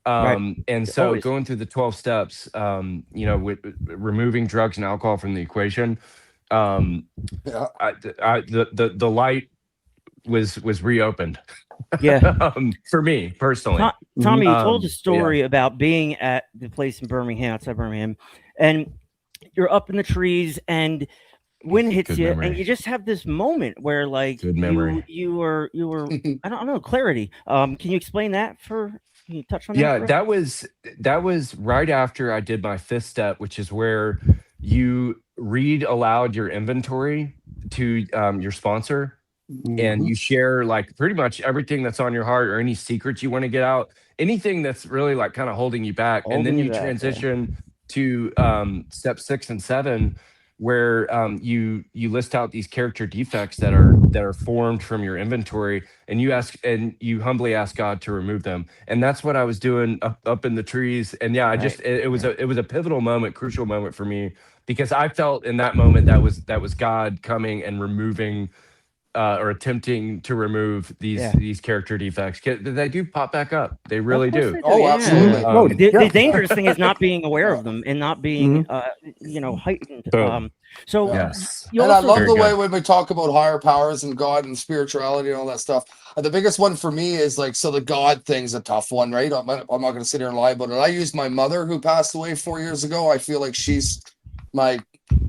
And so going through the 12 steps, with removing drugs and alcohol from the equation, the light was reopened. Yeah. For me personally. Tommy, you told a story about being at the place in Birmingham, outside Birmingham, and you're up in the trees and wind hits Good you, memory. and you just have this moment where like Good memory. you were I don't know, clarity. Can you explain that can you touch on that? Yeah, for us? that was right after I did my fifth step, which is where you read aloud your inventory to your sponsor, and you share like pretty much everything that's on your heart or any secrets you want to get out, anything that's really like kind of holding you back, and then Holding you you back, yeah. transition to step 6 and 7, where you list out these character defects that are formed from your inventory, and you humbly ask God to remove them. And that's what I was doing up in the trees. And yeah, I just it was a pivotal moment, crucial moment for me, because I felt in that moment that was God coming and removing or attempting to remove these character defects. They do pop back up. They really course do. they do, Oh, yeah. absolutely. The dangerous thing is not being aware of them and not being heightened. Boom. So Yes. you And I also love Very the way good. when we talk about higher powers and God and spirituality and all that stuff. The biggest one for me is like, so the God thing's a tough one, right? I'm not going to sit here and lie about it. I used my mother who passed away 4 years ago. I feel like she's my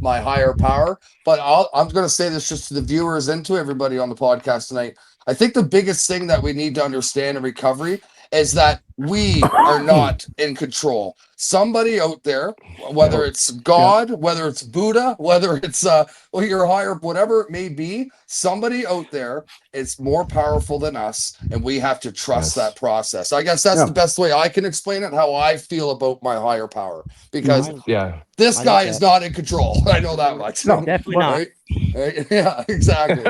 higher power. But I'm going to say this just to the viewers and to everybody on the podcast tonight. I think the biggest thing that we need to understand in recovery is that we are not in control. Somebody out there, whether it's God, whether it's Buddha, whether it's your higher, whatever it may be, somebody out there is more powerful than us, and we have to trust that process. I guess that's the best way I can explain it, how I feel about my higher power, because this guy is not in control. I know that much. No, definitely not. Right? Yeah, exactly.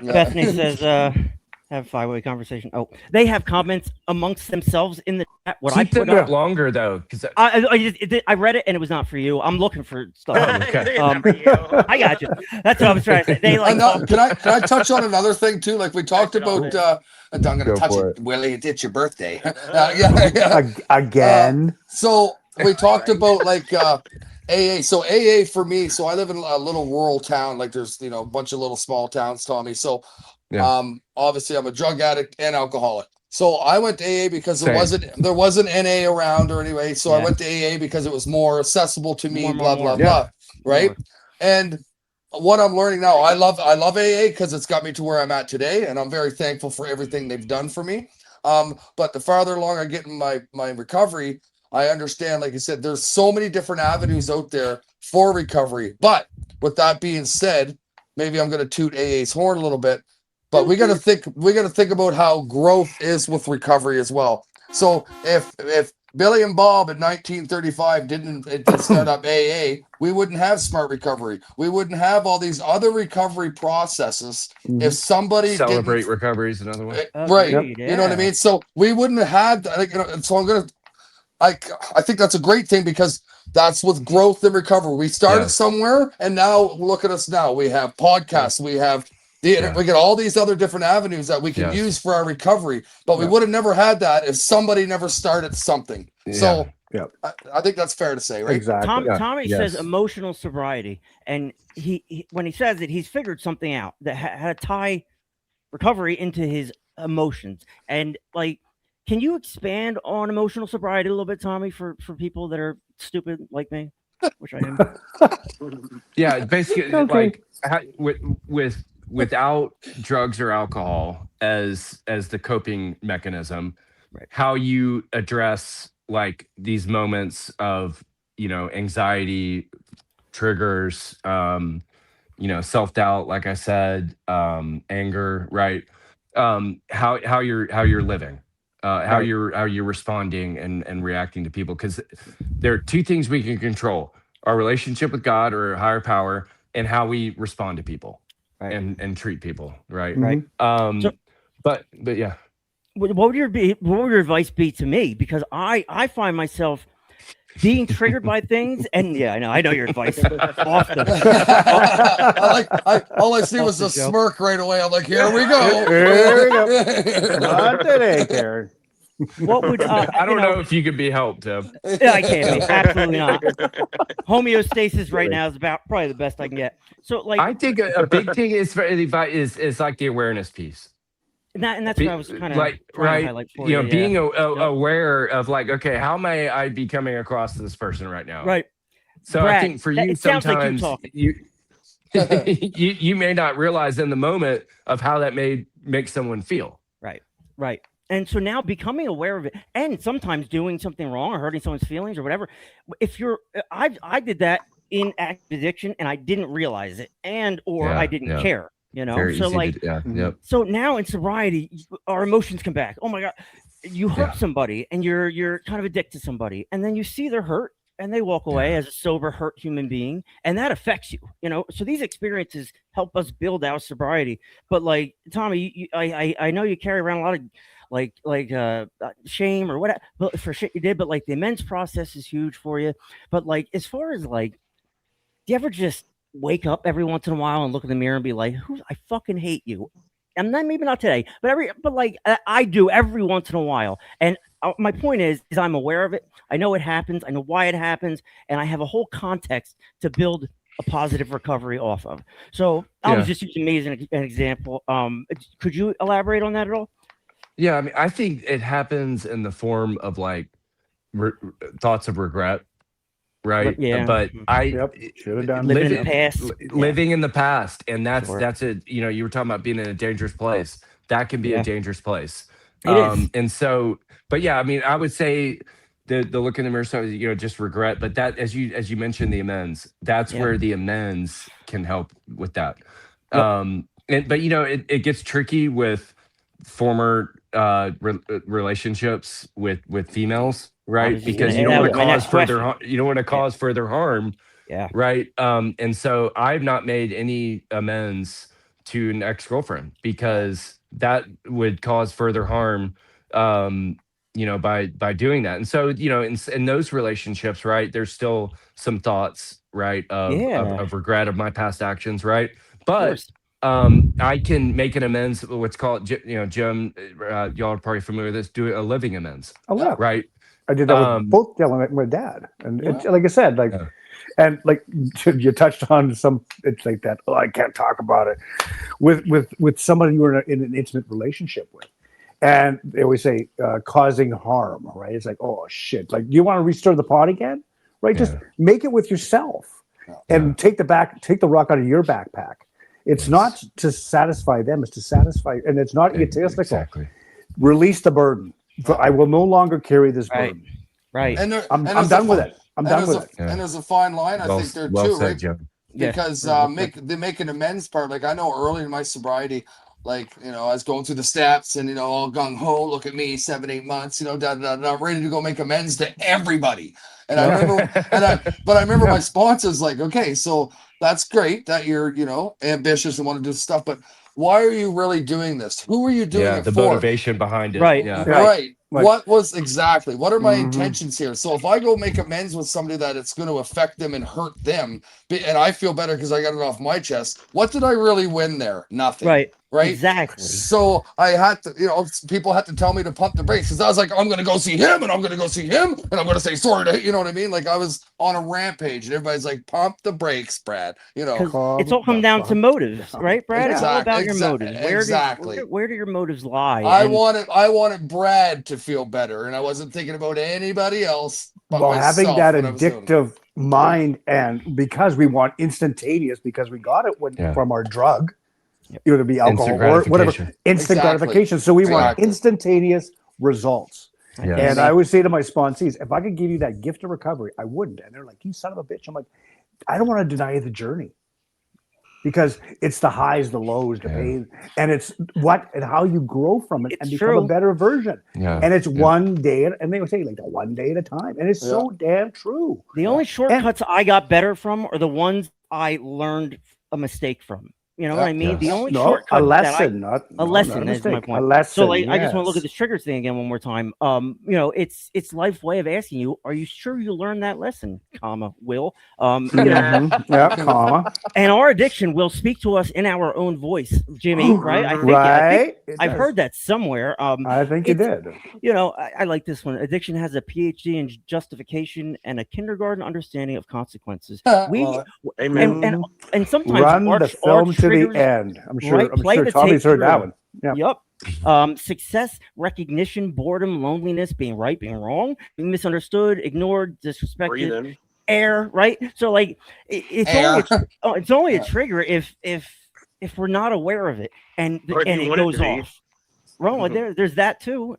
Bethany says, have a 5-way conversation. Oh, they have comments amongst themselves in the chat. What Keep I put them up up longer though, because I read it and it was not for you. I'm looking for stuff. okay. I got you. That's what I was trying to say. They like. Can I touch on another thing too? Like we talked about. I'm going to touch it, Willie. It's your birthday. Again. So we talked about like AA. So AA for me. So I live in a little rural town. Like there's a bunch of little small towns, Tommy. So obviously I'm a drug addict and alcoholic. So I went to AA because there wasn't NA around or anyway. So I went to AA because it was more accessible to me. Blah. Right. And what I'm learning now, I love AA because it's got me to where I'm at today, and I'm very thankful for everything they've done for me. But the farther along I get in my recovery, I understand, like you said, there's so many different avenues out there for recovery. But with that being said, maybe I'm going to toot AA's horn a little bit, but we got to think about how growth is with recovery as well. So if Billy and Bob in 1935 didn't start up AA, we wouldn't have smart recovery. We wouldn't have all these other recovery processes if somebody celebrate recovery is another one. Right. You know what I mean? So we wouldn't have had, so I think that's a great thing, because that's with growth and recovery. We started somewhere, and now look at us now. We have podcasts, we have we get all these other different avenues that we can use for our recovery, but we would have never had that if somebody never started something. So I think that's fair to say, right? Exactly. Tommy says emotional sobriety, and he when he says it, he's figured something out that had to tie recovery into his emotions. And like, can you expand on emotional sobriety a little bit, Tommy, for people that are stupid like me, which I am? Basically, like without drugs or alcohol as the coping mechanism, how you address like these moments of anxiety triggers, self-doubt, like I said, anger, right? How you're living, how you're responding and reacting to people, because there are two things we can control: our relationship with God or a higher power, and how we respond to people and treat people, right? But yeah. What would your advice be to me? Because I find myself being triggered by things, and I know your advice. Often. All I see was a smirk right away. I'm like, here we go. Here we go. Not today, Karen. What would I don't know if you could be helped, Tim. I can't be. Absolutely not. Homeostasis right now is probably the best I can get. So, like, I think a big thing is like the awareness piece. And that's what I was kind of like, trying to highlight for you. Being aware of like, okay, how may I be coming across to this person right now? Right. So Brad, I think for you, it sounds like sometimes you you may not realize in the moment of how that may make someone feel. Right. And so now becoming aware of it, and sometimes doing something wrong or hurting someone's feelings or whatever. If you're, I did that in active addiction, and I didn't realize it, or I didn't care. Very so easy like, yep. So now in sobriety, our emotions come back. Oh my God, you hurt somebody, and you're kind of addicted to somebody, and then you see they're hurt, and they walk away as a sober, hurt human being, and that affects you. So these experiences help us build our sobriety. But like Tommy, I know you carry around a lot of like shame or whatever for shit you did, but like the amends process is huge for you. But like, as far as like, do you ever just wake up every once in a while and look in the mirror and be like, I fucking hate you? And then maybe not today, but like I do every once in a while. And my point is I'm aware of it. I know it happens. I know why it happens, and I have a whole context to build a positive recovery off of. So I was just using me as an example. Could you elaborate on that at all? Yeah, I mean, I think it happens in the form of like thoughts of regret, right? Yeah. But should have done living in the past. Living in the past, and that's Sure. that's it. You were talking about being in a dangerous place. That can be a dangerous place. It is. And so, but yeah, I mean, I would say the look in the mirror, so just regret. But that, as you mentioned, the amends. That's where the amends can help with that. But it gets tricky with former relationships with females, right? Because you don't want to cause further harm. You don't want to cause further harm. Yeah. Right. And so I've not made any amends to an ex-girlfriend because that would cause further harm, by doing that. And so, in those relationships, right, there's still some thoughts, right, of regret of my past actions, right? But I can make an amends, what's called, Jim, y'all are probably familiar with this, do a living amends. Oh, yeah. Right. I did that with both Dylan and my dad. And like I said, and like you touched on it's like that. Oh, I can't talk about it with somebody you were in an intimate relationship with. And they always say causing harm, right? It's like, oh shit. Like, do you want to restir the pot again? Right? Just make it with yourself and take the rock out of your backpack. It's not to satisfy them, it's to satisfy, and it's not egotistical. Exactly. Release the burden. I will no longer carry this burden. Right. And I'm done with it. I'm done with it. And there's a fine line, I think, there too, right? Jim. Because they make an amends part. Like, I know early in my sobriety, like, I was going through the steps and, all gung ho, look at me, 7-8 months, I'm ready to go make amends to everybody. And I remember, but I remember my sponsors like, okay, so that's great that you're, ambitious and want to do stuff, but why are you really doing this? Who are you doing it the for? motivation behind it. Right. Yeah. Right. What are my intentions here? So if I go make amends with somebody that it's going to affect them and hurt them, and I feel better because I got it off my chest, what did I really win there? Nothing. Right. Exactly. So I had to, people had to tell me to pump the brakes because I was like, I'm going to go see him and I'm going to go see him and I'm going to say sorry to, you know what I mean? Like, I was on a rampage and everybody's like, pump the brakes, Brad. It's all come down to motives, right, Brad? It's all about your motives. Where do your motives lie? I wanted Brad to feel better, and I wasn't thinking about anybody else. Well, having that addictive mind, and because we want instantaneous, because we got it from our drug, either be alcohol or whatever, instant gratification. So we want instantaneous results. Yes. And I would say to my sponsees, if I could give you that gift of recovery, I wouldn't. And they're like, you son of a bitch. I'm like, I don't want to deny you the journey. Because it's the highs, the lows, the pain, and it's what and how you grow from it and become a better version. Yeah. And it's one day, and they would say like one day at a time, and it's so damn true. The only shortcuts I got better from are the ones I learned a mistake from. You know what I mean? The only shortcut a lesson, not a lesson is my point. A lesson, so like, I just want to look at the triggers thing again one more time. It's life's way of asking you, are you sure you learned that lesson, Will? Comma. And our addiction will speak to us in our own voice, Jimmy, right? I think I've heard that somewhere. I think you did. I like this one. Addiction has a PhD in justification and a kindergarten understanding of consequences. And sometimes run the film to the end. I'm sure Tommy's heard that one. Yep. Success, recognition, boredom, loneliness, being right, being wrong, being misunderstood, ignored, disrespected. air, right? So like it's only a trigger if we're not aware of it and it goes off. Well, there's that too.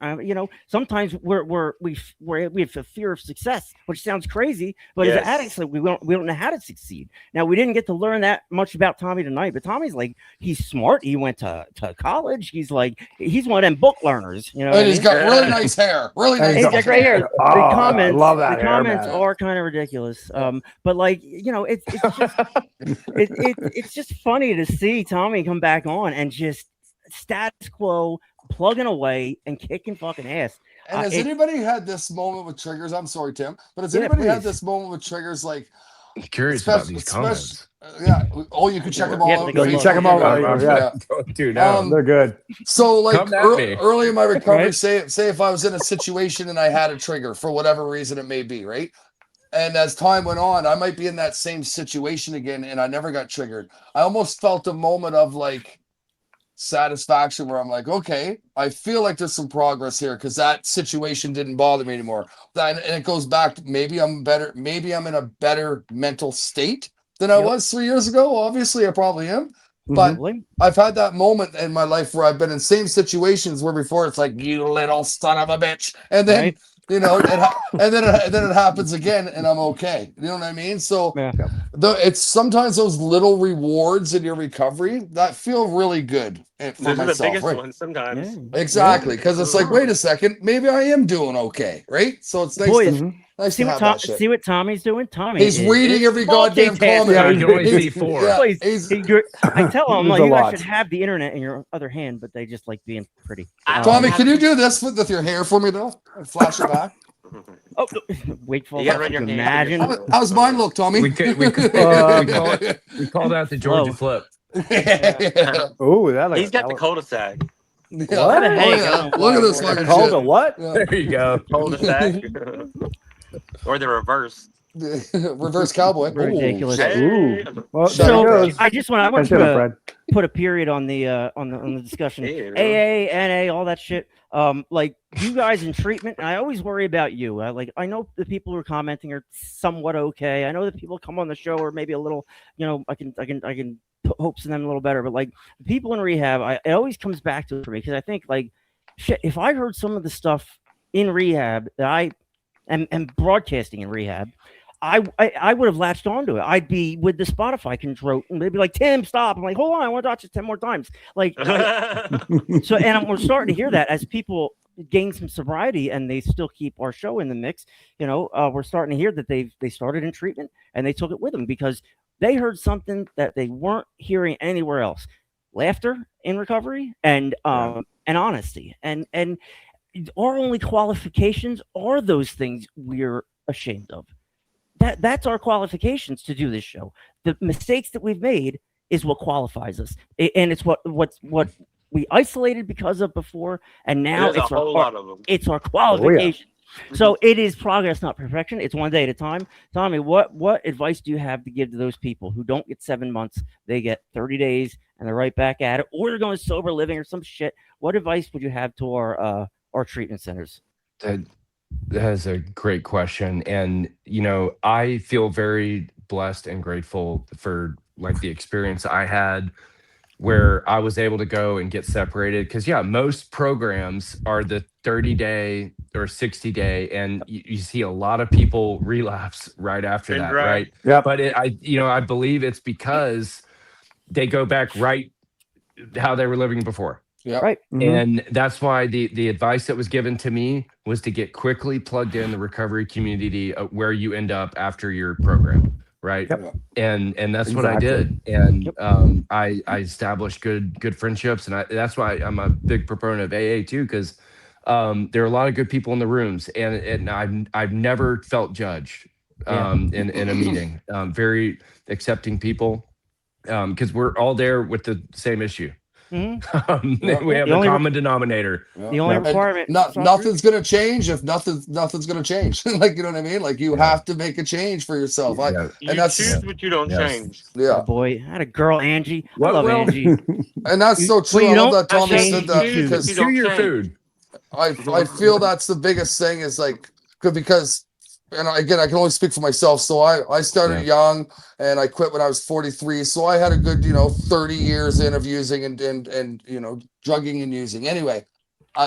Sometimes we have a fear of success, which sounds crazy, but as addicts, like, we don't know how to succeed. Now, we didn't get to learn that much about Tommy tonight, but Tommy's like, he's smart. He went to college. He's one of them book learners. And he's got really nice hair. Really nice. He's got great hair. The comments, love that the hair, comments man. are kind of ridiculous. But like, it's just it's just funny to see Tommy come back on and just status quo, plugging away and kicking fucking ass. And has anybody had this moment with triggers? I'm sorry, Tim, but has anybody had this moment with triggers? Like, I'm curious about these comments. Oh, you can check them all out. You can check them all out. Yeah. Dude, they're good. So, like, me. early in my recovery, say if I was in a situation and I had a trigger for whatever reason it may be, right? And as time went on, I might be in that same situation again, and I never got triggered. I almost felt a moment of like satisfaction where I'm like, okay, I feel like there's some progress here because that situation didn't bother me anymore. And it goes back to maybe I'm in a better mental state than I was 3 years ago. Obviously, I probably am. But I've had that moment in my life where I've been in same situations where before it's like, you little son of a bitch. And then and then it happens again, and I'm okay. You know what I mean? So it's sometimes those little rewards in your recovery that feel really good for Those are myself. the biggest Right? ones sometimes. Exactly, because it's like, wait a second, maybe I am doing okay, right? So it's nice. Nice to have that shit. See what Tommy's doing? He's reading every goddamn comment. I can only see four. I tell him, like, you guys should have the internet in your other hand, but they just like being pretty. Tommy, can you do this with your hair for me, though? And flash it back. Oh, wait for imagine. How's mine look, Tommy? We called out the Georgia flip. Oh, that He's got the cul-de-sac. Look at this fucking shit. Called a what? There you go. Cul-de-sac. Or the reverse. Reverse cowboy. Ridiculous. Hey. Well, so I want to put a period on the discussion. AA, NA, all that shit. Like, you guys in treatment, and I always worry about you. I know the people who are commenting are somewhat okay. I know that people come on the show are maybe a little, I can put hopes in them a little better. But like the people in rehab, it always comes back to it for me because I think like, shit, if I heard some of the stuff in rehab that I am broadcasting in rehab, I would have latched onto it. I'd be with the Spotify control, and they'd be like, "Tim, stop!" I'm like, "Hold on, I want to watch it 10 more times." Like, so, and we're starting to hear that as people gain some sobriety, and they still keep our show in the mix. We're starting to hear that they started in treatment and they took it with them because they heard something that they weren't hearing anywhere else: laughter in recovery and honesty. And our only qualifications are those things we're ashamed of. That's our qualifications to do this show. The mistakes that we've made is what qualifies us, and it's what we isolated because of before, and now it's it's our qualification. So it is progress, not perfection. It's one day at a time. Tommy, what advice do you have to give to those people who don't get 7 months, they get 30 days, and they're right back at it, or they're going sober living or some shit? What advice would you have to our treatment centers? That is a great question. And, I feel very blessed and grateful for like the experience I had where I was able to go and get separated. Because, most programs are the 30-day or 60-day, and you see a lot of people relapse right after that, right? Yeah. But I believe it's because they go back right how they were living before. Yeah. Right. And that's why the advice that was given to me was to get quickly plugged in the recovery community where you end up after your program. Right. Yep. And that's what I did. And I established good friendships. And that's why I'm a big proponent of AA too, because there are a lot of good people in the rooms, and I've never felt judged in a meeting. Very accepting people, because we're all there with the same issue. We have a common denominator. The only requirement, nothing's gonna change if nothing's gonna change. Like, you know what I mean? Like, you have to make a change for yourself. You choose what you don't change. Yeah. Oh boy, I had a girl, Angie. I love Angie. And that's so true. I love that Tommy said that, because do your food. I feel that's the biggest thing is like, because and again, I can only speak for myself. So I started young, and I quit when I was 43. So I had a good, 30 years in of using and drugging and using. Anyway,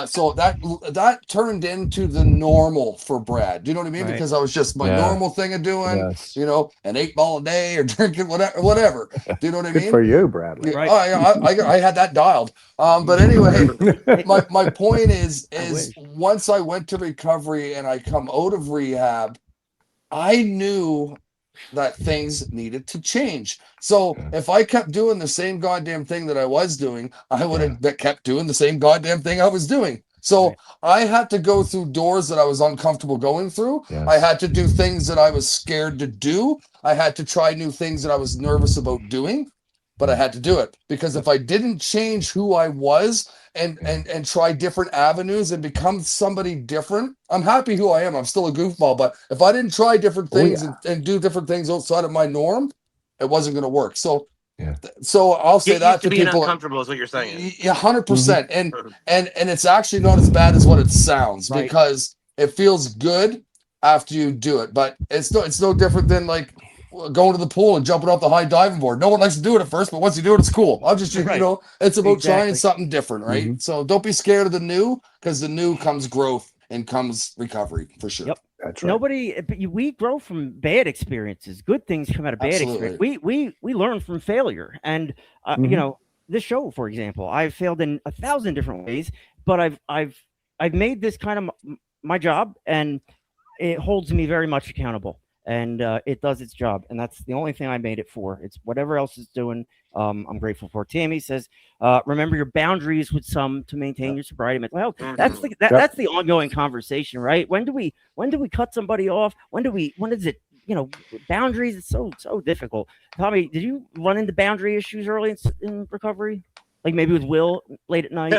so that turned into the normal for Brad. Do you know what I mean? Right. Because I was just my normal thing of doing, Yes. an 8 ball a day or drinking whatever. Do you know what I Good mean? for you, Bradley. Yeah, Right. I had that dialed. But anyway, my point is wish. once I went to recovery and I come out of rehab, I knew that things needed to change. So if I kept doing the same goddamn thing that I was doing, I would have kept doing the same goddamn thing I was doing. So I had to go through doors that I was uncomfortable going through. Yes. I had to do things that I was scared to do. I had to try new things that I was nervous about doing, but I had to do it because if I didn't change who I was and try different avenues and become somebody different, I'm happy who I am. I'm still a goofball, but if I didn't try different things and do different things outside of my norm, it wasn't going to work. So, so I'll say Get that used to to being people. uncomfortable is what you're saying. Yeah, 100%. And it's actually not as bad as what it sounds because it feels good after you do it, but it's no different than like going to the pool and jumping off the high diving board. No one likes to do it at first, but once you do it, it's cool. I'll just, it's about trying something different, right? So don't be scared of the new, because the new comes growth and comes recovery for sure. Yep. That's right. We grow from bad experiences. Good things come out of bad experience. We learn from failure. And, this show, for example, I've failed in 1,000 different ways, but I've made this kind of my job, and it holds me very much accountable. And it does its job, and that's the only thing I made it for. It's whatever else is doing. I'm grateful for. Tammy says, "Remember your boundaries with some to maintain your sobriety mental health." That's that's the ongoing conversation, right? When do we cut somebody off? When is it? Boundaries. It's so difficult. Tommy, did you run into boundary issues early in recovery? Like maybe with Will late at night.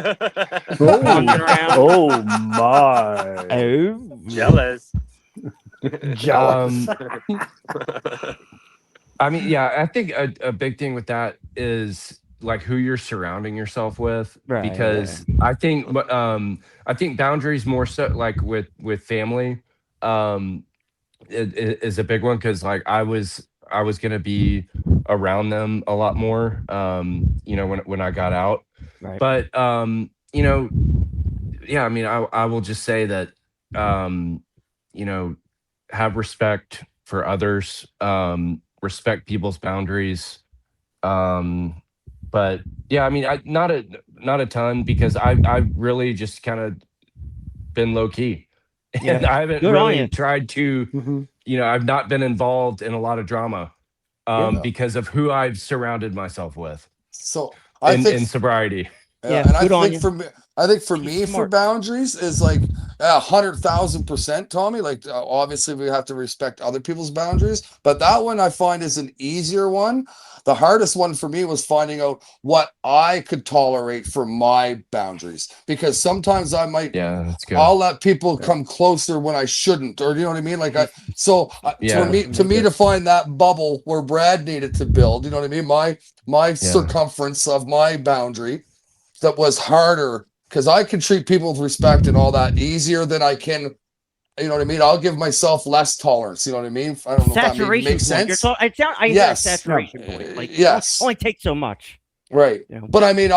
Oh my! Oh, Jealous. Jealous. I mean, I think a big thing with that is like who you're surrounding yourself with, because I think boundaries more so like with family is a big one, because like I was going to be around them a lot more when I got out, but I mean I will just say that have respect for others, respect people's boundaries. But I mean, not a ton, because I really just kind of been low key, and I haven't really tried to, I've not been involved in a lot of drama, because of who I've surrounded myself with. So in sobriety. And I think for me, for boundaries is like 100,000%, Tommy. Like obviously we have to respect other people's boundaries, but that one I find is an easier one. The hardest one for me was finding out what I could tolerate for my boundaries, because sometimes I might, that's good. I'll let people come closer when I shouldn't, or you know what I mean? Like to me to find that bubble where Brad needed to build, you know what I mean? My circumference of my boundary. That was harder, because I can treat people with respect and all that easier than I can, you know what I mean? I'll give myself less tolerance, you know what I mean? I don't know if that makes sense. Saturation point. Like, only takes so much. Right. But I mean,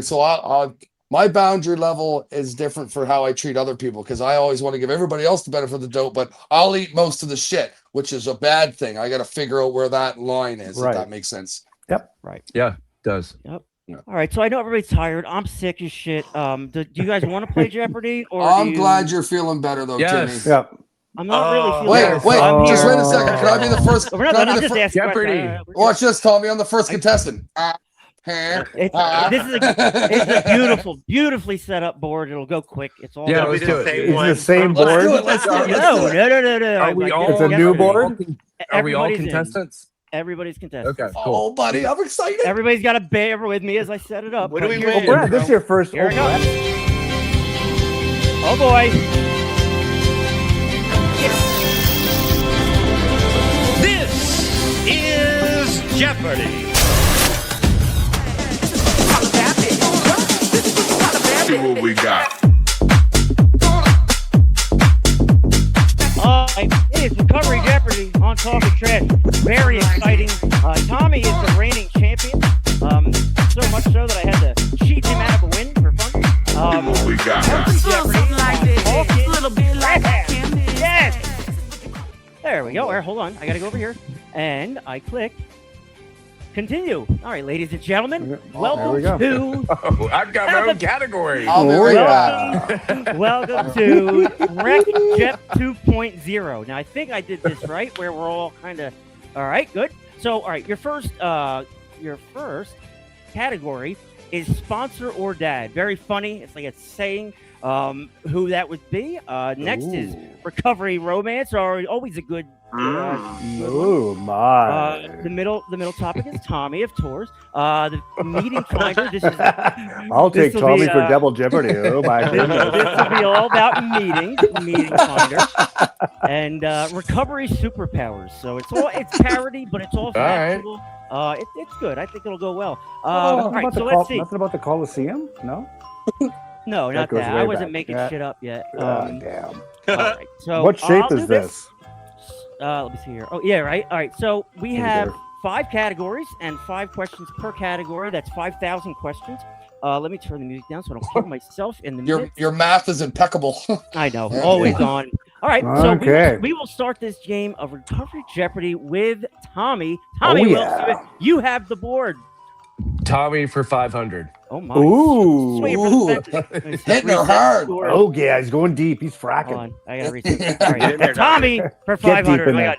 So my boundary level is different for how I treat other people, because I always want to give everybody else the benefit of the doubt, but I'll eat most of the shit, which is a bad thing. I got to figure out where that line is, if that makes sense. Yep. Right. Yeah, it does. Yep. All right, so I know everybody's tired. I'm sick as shit. Do you guys want to play Jeopardy? Or I'm glad you're feeling better, though, Timmy. Yeah. I'm not really feeling Wait, just wait a second. Can I be the first? Jeopardy. Watch this, Tommy. I'm the first contestant. This is a beautifully set up board. It'll go quick. It's all let's do it. It's the same board. No. Are we all? It's a new board. Are we all contestants? Everybody's contestant. Okay, cool. Oh, buddy, I'm excited. Everybody's got to bear with me as I set it up. What do we win? Oh, Brad, this is your first. Here it goes. Oh boy. This is Jeopardy! See what we got. All right. talking trash. Very exciting. Tommy is the reigning champion. So much so that I had to cheat him out of a win for fun. What we got? Jeopardy, like this. Talkin. A little bit like that. Yes. There we go. All right, hold on. I got to go over here. And I click continue. All right, ladies and gentlemen, welcome to... Oh, I've got my own category. Welcome to Wreck Jet 2.0. Now, I think I did this right, where we're all kind of... All right, good. So, all right, your first category is sponsor or dad. Very funny. It's like a saying who that would be. Next is recovery romance, or always a good... Oh my! The middle topic is Tommy of Tours. The meeting finder. This is. I'll take Tommy for Double Jeopardy. Oh my goodness! This will be all about meeting finder, and recovery superpowers. So it's parody, but it's all factual. It's good. I think it'll go well. All right, so let's see. Nothing about the Coliseum? No. No, not that. I wasn't making shit up yet. Damn. All right. So what shape is this? Let me see here. Oh, yeah, right. All right. So we have 5 categories and 5 questions per category. That's 5,000 questions. Let me turn the music down so I don't kill myself in the midst. Your math is impeccable. I know. Always on. All right. So we will start this game of Recovery Jeopardy with Tommy. Tommy, you have the board. Tommy for 500. Oh, my. Ooh. Hitting her hard. Oh, yeah. He's going deep. He's fracking. Hold on. I got to read this. All right. Tommy for 500.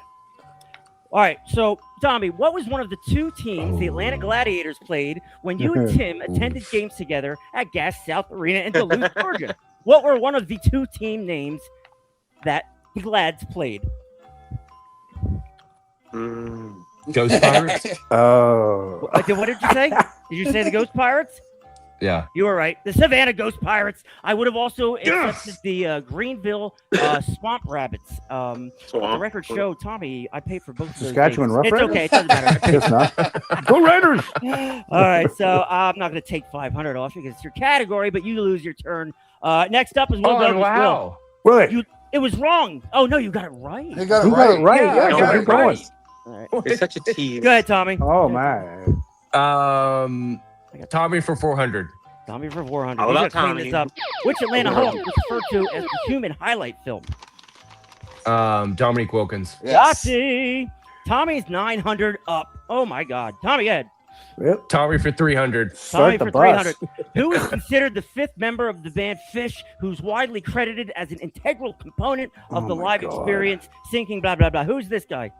All right. So, Tommy, what was one of the 2 teams the Atlanta Gladiators played when you and Tim attended games together at Gas South Arena in Duluth, Georgia? What were one of the 2 team names that the Glads played? Ghost Pirates? Oh. What did you say? Did you say the Ghost Pirates? Yeah. You were right. The Savannah Ghost Pirates. I would have also accepted the Greenville Swamp Rabbits. The record show, Tommy, I paid for both of those. Saskatchewan Rough Riders? It's okay. It doesn't matter. Guess not. Go Raiders! All right. So I'm not going to take 500 off because it's your category, but you lose your turn. Next up is wow. Will. It was wrong. Oh, no, you got it right. You got it right. Yeah, keep going. All right. It's such a tease. Go ahead, Tommy. Oh, man. Tommy for 400. Tommy for 400. How about clean this up. Which Atlanta Hawk was referred to as the human highlight film? Dominique Wilkins. Yes. Yahtzee. Tommy's 900 up. Oh, my God. Tommy, go ahead. Yep. Tommy for 300. Tommy for 300. Who is considered the 5th member of the band Fish, who's widely credited as an integral component of the live experience, singing, blah, blah, blah. Who's this guy?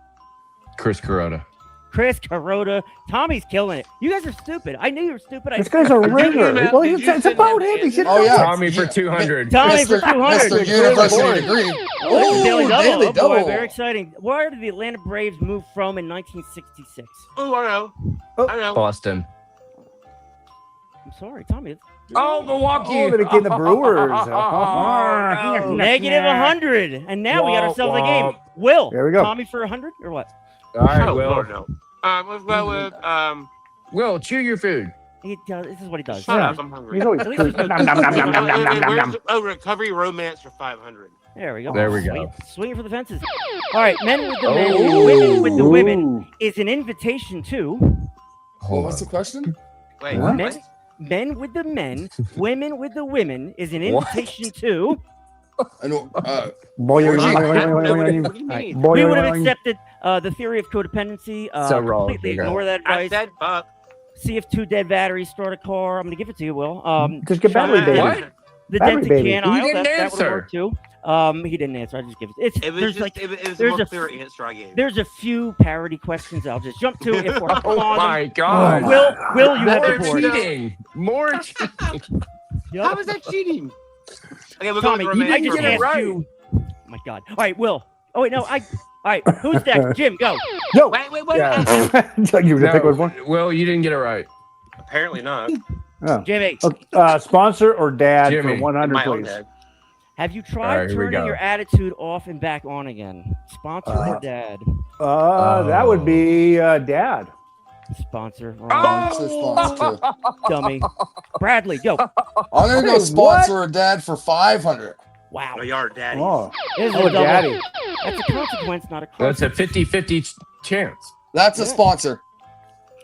Chris Carota. Chris Carota. Tommy's killing it. You guys are stupid. I knew you were stupid. This guy's a ringer. Well, it's about him. He should know. Tommy for 200. Tommy for 200. Mr. University degree. Oh, daily double. Double. Boy, very exciting. Where did the Atlanta Braves move from in 1966? Oh, I know. Boston. I'm sorry, Tommy. Oh, Milwaukee. Oh, they're getting the Brewers. no. Negative 100. And now we got ourselves a game. Will. There we go. Tommy for 100 or what? All right, Oh, Will. Lord, no. Let's go with Will, chew your food. He does. This is what he does. Shut up, I'm hungry. He's always Recovery romance for 500. There we go. There we go. Swinging for the fences. All right, men with the men, women with the women is an invitation to. What was the question? Wait, What? Men with the men, women with the women is an invitation to. I know. Boy, We would have accepted the theory of codependency. So wrong. Completely Figure ignore that I advice. said buck. See if 2 dead batteries start a car. I'm going to give it to you, Will. Just get battery baby. What? The Battery dented baby. can He aisle. didn't That would answer. work too. He didn't answer. I just give it. It was There's just like it was a there's more a clear answer I gave. there's a few parody questions I'll just jump to if we're Oh on my them. God. Will you have More the board? cheating. More cheating. How was that cheating? Okay, we'll Tommy, go you with romance didn't for get it men. right. Oh my God. All right, Will. Oh wait, no, all right, who's next? Jim, go. Yo. Wait. Yeah. You were pick one more. Will, you didn't get it right. Apparently not. Oh. Jimmy, Sponsor or dad Jimmy. for 100, My own please. dad. have you All tried right, here we turning go. your attitude off and back on again? Sponsor or dad? That would be dad. Sponsor. Wrong. Sponsor. Dummy. Bradley, go. I'm gonna go sponsor a dad for 500. Wow. Oh, you are daddy. Oh, This is oh a double. daddy. That's a consequence, not a That's cross. a 50-50 chance. That's a sponsor.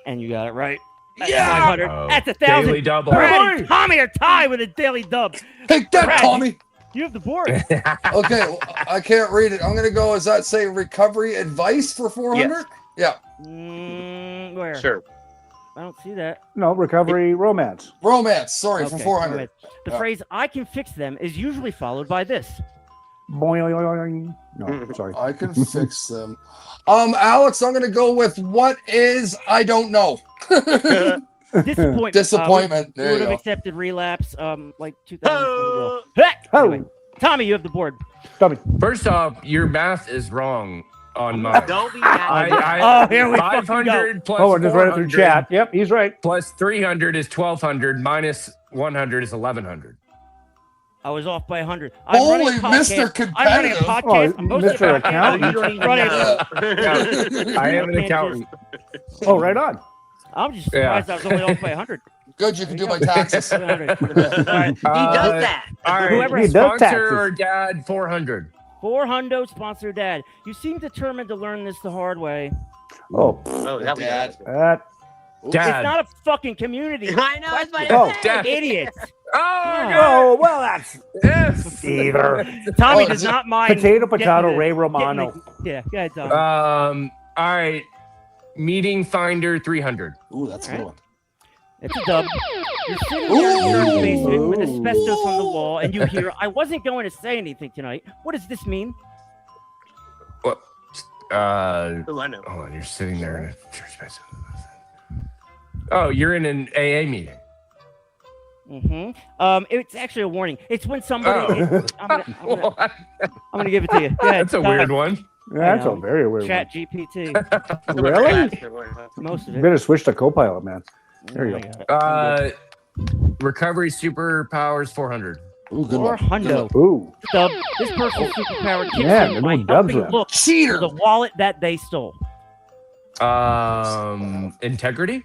And you got it right. That's Yeah! 500. Oh, That's 1,000. daily double. Brad and Tommy are tied with a daily dub. Take that, Brad, Tommy. You have the board. Okay, well, I can't read it. I'm gonna go. Does that say recovery advice for 400? Yes. Yeah. Where? Sure. I don't see that. No, recovery romance. Romance. Sorry, for Okay, 400. The Yeah. phrase "I can fix them" is usually followed by this. Boing. No, sorry. I can fix them. Alex, I'm gonna go with what is I don't know. Disappointment. Disappointment. We There would you have go. accepted relapse, like 2020. Oh, Anyway, Tommy, you have the board. Tommy. First off, your math is wrong on mine. Don't be mad. Oh, here we fucking 500 plus Oh, I just read it through 400 chat. Yep, he's right. plus 300 is 1,200 minus 100 is 1,100. I was off by 100. Holy I'm running a Mr. podcast. I'm running a Competitive. podcast. Oh, I'm hosting Mr. a podcast. Accountant. You don't even run it. Yeah, I am an accountant. Oh, right on. I'm just surprised I was only off by 100. Good, you can do my taxes. 100. All right. He does that. All right, Whoever He does sponsor taxes. or dad, 400. 400 sponsor dad. You seem determined to learn this the hard way. Oh, Oh, that was Dad. that. Dad. It's not a fucking community. I know. It's my Oh. Dad. Idiots. Oh, Oh, well, that's yes. either. Tommy Oh, does is it not mind. Potato, getting potato, the- Ray getting Romano. the- Yeah, go ahead, Tommy. All right. Meeting finder 300. Ooh, that's a good All one. It's a dub. You're sitting there in your Ooh. basement with asbestos on the wall, and you hear, "I wasn't going to say anything tonight." What does this mean? What? Oh, I know. Hold on. You're sitting there in a church basement. Oh, you're in an AA meeting. It's actually a warning. It's when somebody. Oh. I'm What? gonna give it to you. Go ahead, That's a Tommy. weird one. That's I a know. very weird Chat GPT. one. Really? Most of You it. better switch to Copilot, man. There you I go. got it. Recovery superpowers 400. Ooh, good one. 400. Ooh. Dub. This person's superpower kicks Yeah, in they're by doing dubs helping then. look for Cheater. the wallet that they stole. Integrity.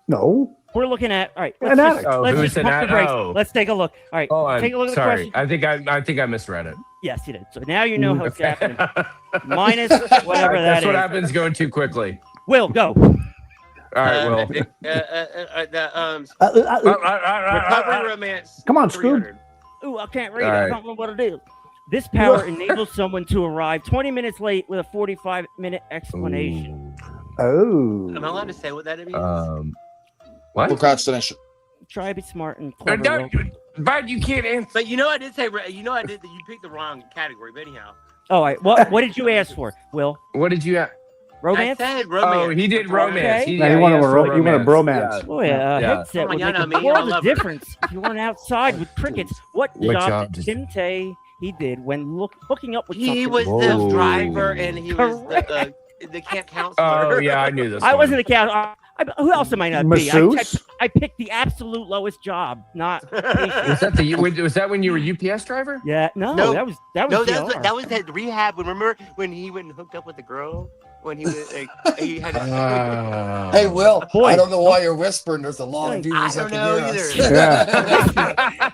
No. We're looking at. All right. An Let's addict. just, Oh, let's who's just an pump the brakes. oh. Let's take a look. All right. Oh, I'm take a look at the sorry. question. I think I misread it. Yes, you did. So now you know how it's Okay. happening. Minus whatever that That's what is. happens going too quickly. Will go. All right, Will. Recovery romance. Come on, Scoob. 300. Ooh, I can't read All it. I right. don't know what it is. This power enables someone to arrive 20 minutes late with a 45-minute explanation. Oh. Am I allowed to say what that means? What? Procrastination. Try to be smart and Uh, clever. don't- Will. But you can't answer. But you know, I did say. You know, I did that. You picked the wrong category. But anyhow, All right. What did you ask for, Will? What did you? Romance? I said romance. Oh, he did romance. Okay. Now you want a asked for you want a bromance. Oh, yeah. Yeah. Headset Come on, would y'all make know a me. I world of love her. difference if you went outside with crickets. What What job job did does- Tim say he did when hooking up with He something? was the Whoa. driver, and he was the camp counselor. Oh yeah, I knew this. I one. wasn't a cat. Who else am I not be? Masseuse? I picked the absolute lowest job, not. Was that was that when you were UPS driver? Yeah, no, No. that was No, DR. that was that rehab. Remember when he went and hooked up with the girl? When he was he had. Hey, Will. Boy. I don't know why you're whispering. There's a lot of I viewers don't that know can hear us. Yeah.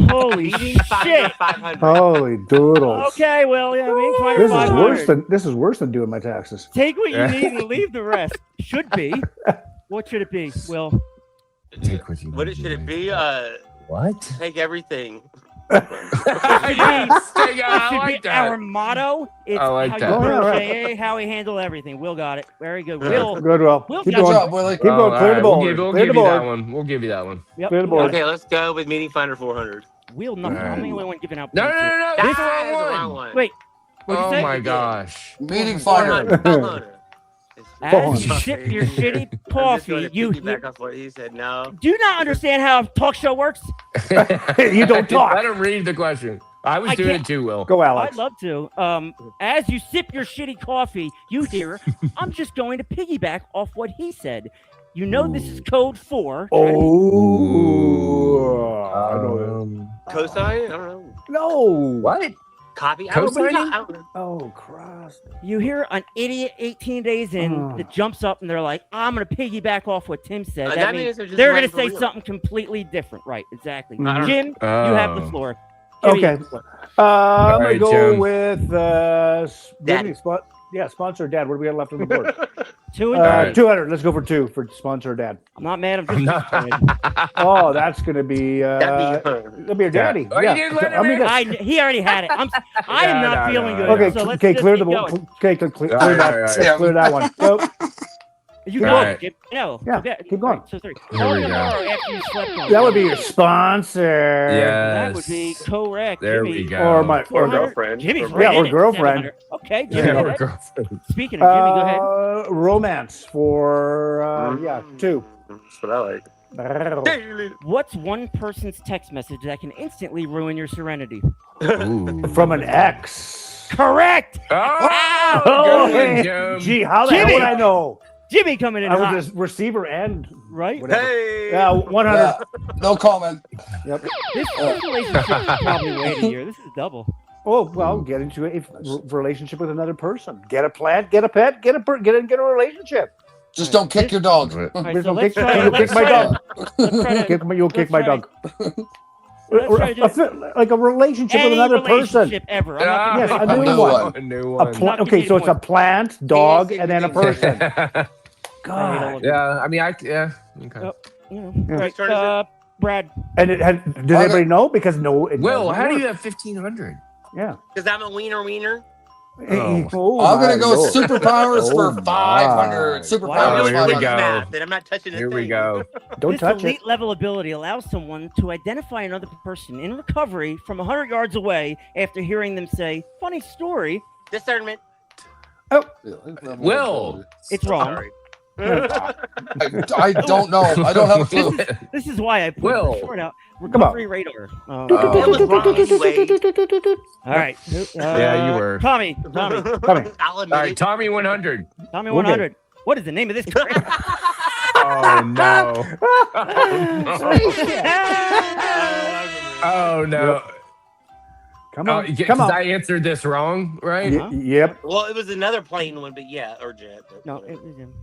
Holy shit! 500. Holy doodles. Okay, well, yeah, we find This is 500. worse than doing my taxes. Take what you need and leave the rest. Should be. What should it be? Will? Take what you What need, should it be? What? Take everything. I should like be that. our motto. It's I like how that. you Oh, yeah, approach right. AA, how we handle everything. Will got it. Very good. Will. Good, Will. Will Keep got Good going. job, Willie. Keep going. Clear the board. We'll Clear the give you that board. one. We'll give you that one. Yep. Clear the you got board. it. Okay, let's go with meeting finder 400. Will nothing. I'm the only one giving out. No, no, points here. no, no. That That's the is the wrong wrong one. one. Wait. What'd you Oh say? my gosh. Meeting 400. finder. 500. As you sip your shitty coffee, you back off what he said. No. do you not understand how a talk show works? You don't talk. Let him read the question. I was I doing can't- it too, Will. Go, Alex. I'd love to. As you sip your shitty coffee, you hear, I'm just going to piggyback off what he said. You know this is code 4. Oh. I know Cosign? I don't know. that. No. What? Copy? I don't know. Cosigning? I don't know. Oh, Christ. You hear an idiot 18 days in that jumps up and they're like, I'm going to piggyback off what Tim said. That means they're just they're going writing to for say real. something completely different. Right, exactly. Mhm. Jim, you have the floor. Okay. I'm right, gonna go Jim. with Dad. sponsor dad. What do we got left on the board? 200. 200. Let's go for 2 for sponsor dad. I'm not mad. I'm I'm just not. disappointed. Oh, that's gonna be That'd be your daddy. Oh, you didn't let him in? He already had it. I am not feeling good. Okay, So let's okay, just clear keep the going. okay, clear All right, that. all right. Yeah, clear that one. Go. You All got right. it. No. Yeah, Okay, keep going. all right, so 3. Here Call we go. tomorrow after you slept on That it. would be your sponsor. That would Yes. be correct. There Jimmy. we go. Or my or 400. girlfriend. Jimmy's Or- right Yeah, or in it, girlfriend. 700. Okay, Jimmy. Yeah, go we're ahead. girlfriends. Speaking of Jimmy, go ahead. Romance for 2. That's what I like. What's one person's text message that can instantly ruin your serenity? Ooh. From an ex. Correct. Oh, Oh, good one, hey. Jim. Gee, how the hell Jimmy! would I know? Jimmy coming in I hot, was a receiver and right? whatever. Hey. Yeah, 100. Yeah, no comment. Yep. This relationship is probably way to year. This is double. Oh well, get into a relationship with another person. Get a plant. Get a pet. Get a relationship. Just don't kick your dog. All right, Please so don't let's kick- try you'll to kick my dog. You'll kick let's my try dog. let's try to do Like a relationship with any another person. relationship ever. I'm not Yes, gonna a new one. A new A one. plant. Okay, so it's a plant, dog, and then a person. God. Yeah, I mean, yeah. Okay. Oh, you know. Yeah. Right, Whose turn is Brad. And it had. Does Okay. anybody know? Because no. It Will, doesn't how do work. you have 1,500? Yeah. Because I'm a wiener. Oh. I'm gonna my go Lord. superpowers Oh for my. 500. I'm Superpowers. Oh, doing here we quick go. math, and I'm not touching this Here we thing. go. Don't This touch elite it. level ability allows someone to identify another person in recovery from 100 yards away after hearing them say, "Funny story." Discernment. Will. It's wrong. Sorry. I don't know. I don't have a clue. This is why I put Will. the short out. on. Recovery radar. It was wrong anyway. All right. Yeah, you were. Tommy. Coming. I'll All admit right, it. Tommy 100. Tommy Okay. 100. What is the name of this? Oh, no. Oh, no. Come Oh, on. Come because on. I answered this wrong, right? Yep. Well, it was another plane one, but yeah, or jet. But No, it was him.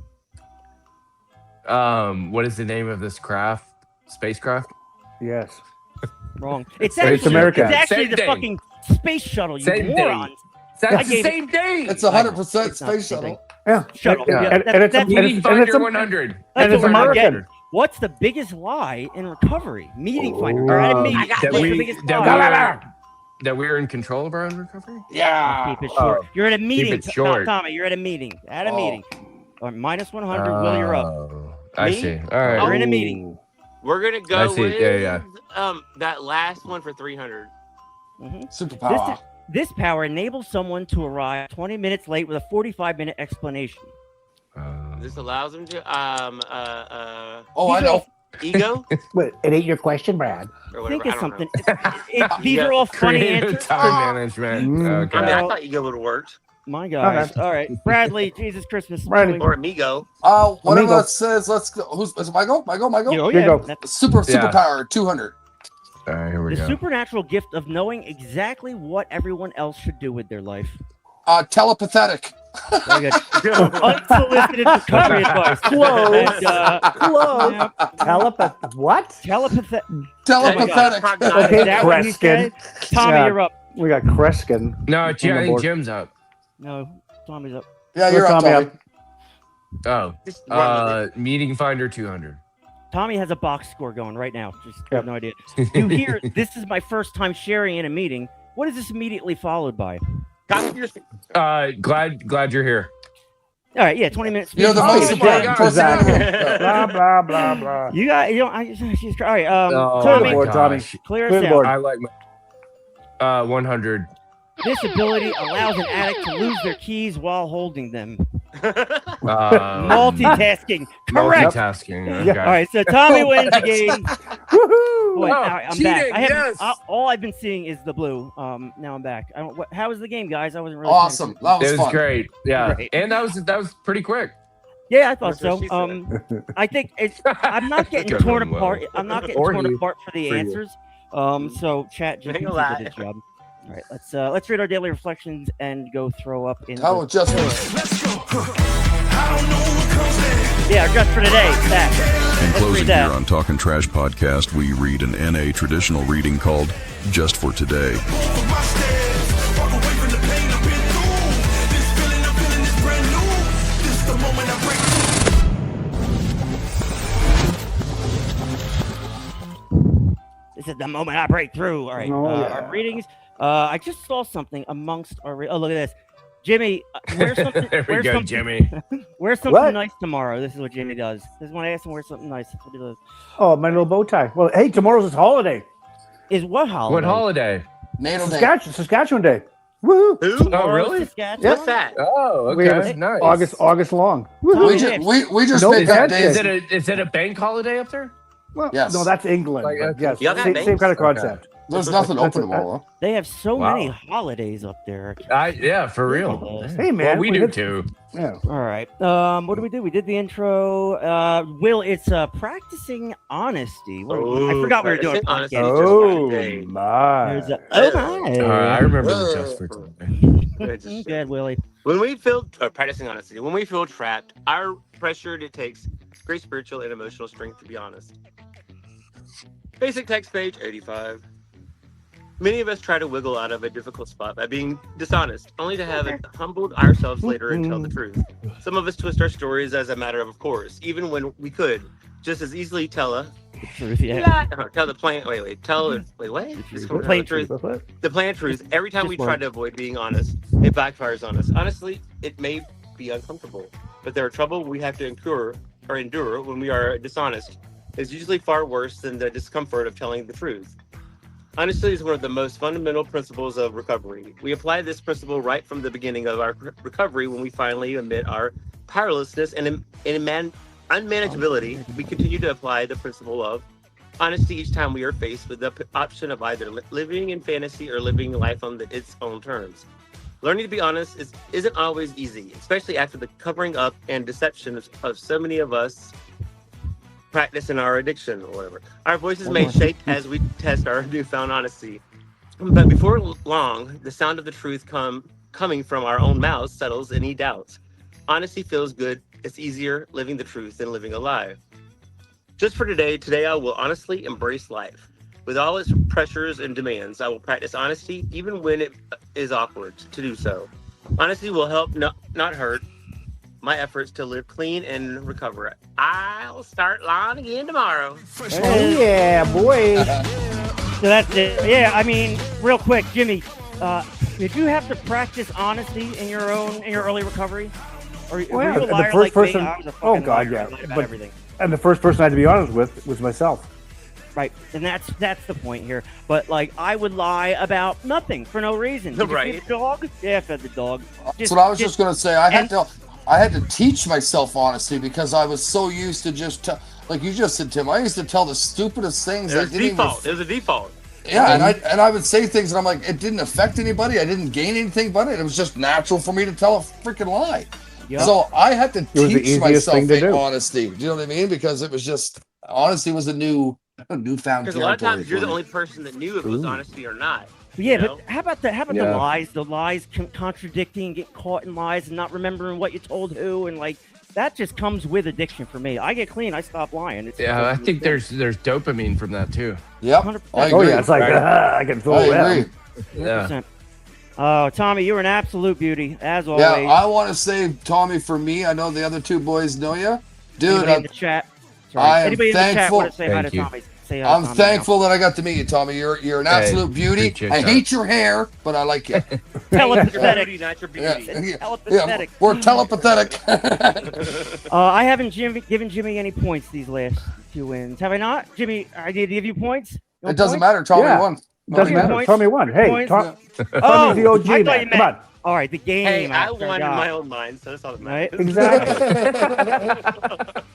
What is the name of this craft? Spacecraft? Yes. Wrong. It's Space actually, America. it's actually Same the thing. fucking space shuttle, you Same thing. morons. That's I the gave it- same thing. It's 100% It's not the space same thing. shuttle. Yeah. Shuttle. Yeah. Yeah, And that- it's a- that's and Meeting it's Finder a- 100. that's and it's what we're not American. getting. What's the biggest lie in recovery? Meeting finder. You're at a meeting. I got That What's the we biggest that lie? we're in control of our own recovery. Yeah. Keep it short. You're at a meeting. it short. Tommy, you're at a meeting. At a Oh. meeting. Or minus 100. Will, you're up. Oh, I Me? see. All right. You're in a meeting. we're gonna I go see. with Yeah. that last one for 300. Superpower. This power enables someone to arrive 20 minutes late with a 45-minute explanation. This allows them to Oh, I know. ego Wait, it ain't your question, Brad. or whatever. Think of I don't something. know. These are all funny Creative answers. time management. Okay. I mean, I Well- thought ego would have worked, My guys. All right. Bradley, Jesus Christmas. Bradley. or amigo. One of Amigo. us says, let's go. Who's is it? Michael? Oh, Here yeah. you go. That's Superpower 200. All right, here we the go. supernatural gift of knowing exactly what everyone else should do with their life. Telepathetic. Very good. Unsolicited recovery advice. Close. And, Close. Telepath. What? Telepathetic. Telepathetic. Okay, Is that what he Kreskin. said? Tommy, Yeah. you're up. We got Kreskin. No, on the I think board. Jim's up. No, Tommy's up. Yeah, you're up, Tommy Tommy. Oh, Just run with it. meeting finder 200. Tommy has a box score going right now. Just Yep. have no idea. You hear, this is my first time sharing in a meeting. What is this immediately followed by? Copy your- Glad you're here. All right, yeah, 20 minutes. You're the Oh, most my important God. person. Exactly. Blah blah blah blah. You got, she's all right. Oh, clear the Tommy, board, Tommy. gosh. clear Clear us the out. board. I like my 100. This ability allows an addict to lose their keys while holding them. Multitasking. Correct. Multitasking. Yeah. Okay. All right, so Tommy wins the game. Woohoo! Boy, Oh, all right, I'm cheating, back. I haven't, yes. all I've been seeing is the blue. Now I'm back. I don't. How was the game, guys? I wasn't really Awesome. That was It was fun. great. Yeah. Great. And that was pretty quick. Yeah, I thought That's what so. she said. I think it's. I'm not getting Good torn one, Will. apart. I'm not getting Or torn you. apart for the For you. answers. So chat just Ain't did a lot. a good job. All right, let's read our daily reflections and go throw up in. That the- was just. Yeah, just for today. That. In Let's closing read that. here on Talkin' Trash podcast, we read an NA traditional reading called Just for Today. This is the moment I break through. All right, our readings. I just saw something amongst our. Oh, look at this, Jimmy. Wear something. There we wear go, something, Jimmy. Wear something What? nice tomorrow. This is what Jimmy does. This is when I ask him wear something nice. That's what he does. Oh, my little bow tie. Well, hey, tomorrow's his holiday. Is what holiday? What holiday? NATO Day. Saskatchewan Day. Woo! Who? Oh, Tomorrow's really? Saskatchewan? What's that? Oh, We have okay. Nice. August long. We Woo-hoo. just No, make up that's days. Is it a bank holiday up there? Well, Yes. No, that's England. Like, but yes, Y'all got same banks? kind of concept. There's nothing open tomorrow. They have so Wow. many holidays up there. Yeah, for real. Hey, man, Well, we do hit- too. Yeah. All right. What do we do? We did the intro. Will, it's practicing honesty. I forgot we were doing practicing podcast. honesty. Oh Day. my! There's oh my! I remember the just for today. Good, Willie. When we feel practicing honesty, when we feel trapped, our pressured, it takes great spiritual and emotional strength to be honest. Basic text page 85. Many of us try to wiggle out of a difficult spot by being dishonest, only to have it humbled ourselves later and tell the truth. Some of us twist our stories as a matter of course, even when we could just as easily tell The truth, yeah. tell the plain what? The plain truth. The plain truth. Every time Just we one. try to avoid being honest, it backfires on us. Honestly, it may be uncomfortable, but there are trouble we have to endure when we are dishonest. It's usually far worse than the discomfort of telling the truth. Honesty is one of the most fundamental principles of recovery. We apply this principle right from the beginning of our recovery when we finally admit our powerlessness and unmanageability. We continue to apply the principle of honesty each time we are faced with the option of either living in fantasy or living life on its own terms. Learning to be honest isn't always easy, especially after the covering up and deception of so many of us practice in our addiction or whatever. Our voices may shake as we test our newfound honesty. But before long, the sound of the truth coming from our own mouths settles any doubts. Honesty feels good. It's easier living the truth than living a lie. Just for today I will honestly embrace life. With all its pressures and demands, I will practice honesty even when it is awkward to do so. Honesty will help not hurt my efforts to live clean and recover. I'll start lying again tomorrow. Oh yeah, boy! So that's it. Yeah, I mean, real quick, Jimmy, did you have to practice honesty in your early recovery? Or were Well, you a the liar first like me? person- I was a oh, fucking God, liar. yeah, I lied about but- everything. And the first person I had to be honest with was myself. Right, and that's the point here. But like, I would lie about nothing for no reason. Did you Right. feed the dog? Yeah, I fed the dog. That's what I was just gonna say. I had to teach myself honesty because I was so used to just like you just said, Tim. I used to tell the stupidest things. It was default. It was a default. Yeah, and I would say things, and I'm like, it didn't affect anybody. I didn't gain anything but it. It was just natural for me to tell a freaking lie. Yep. So I had to was the teach easiest myself thing to do. honesty. Do you know what I mean? Because it was just honesty was a newfound Because a lot of territory times you're for the me. only person that knew if it was honesty or not. Yeah, you know? but how about the Yeah. lies? The lies contradicting, get caught in lies, and not remembering what you told who, and like that just comes with addiction for me. I get clean, I stop lying. It's Yeah, I think there's dopamine from that too. Yep, 100%. I agree. Oh yeah, it's like Right. I can feel I that. agree. 100%. Oh, Tommy, you're an absolute beauty as always. Yeah, I want to say, Tommy, for me, I know the other two boys know you, dude. Anybody in the chat? Sorry. I am Anybody in the chat thankful- want to say hi to Thank you. Tommy? Say hi to I'm Tommy thankful that I got to meet you, Tommy. You're an absolute beauty. appreciate I that. hate your hair, but I like you. now. Telepathetic. Beauty, not your Yeah, beauty. yeah, Telepathetic. we're telepathetic. I haven't given Jimmy any points these last two wins. Have I not? Jimmy, I did give you points? No It doesn't points? matter. Tommy Yeah. won. Doesn't Okay, matter. points. Tommy won. Hey, Points. Tommy's Oh, the OG I thought you man. Come meant- on. All right, the game. Hey, I after won in got- my own mind, so that's all that Right? matters. Exactly.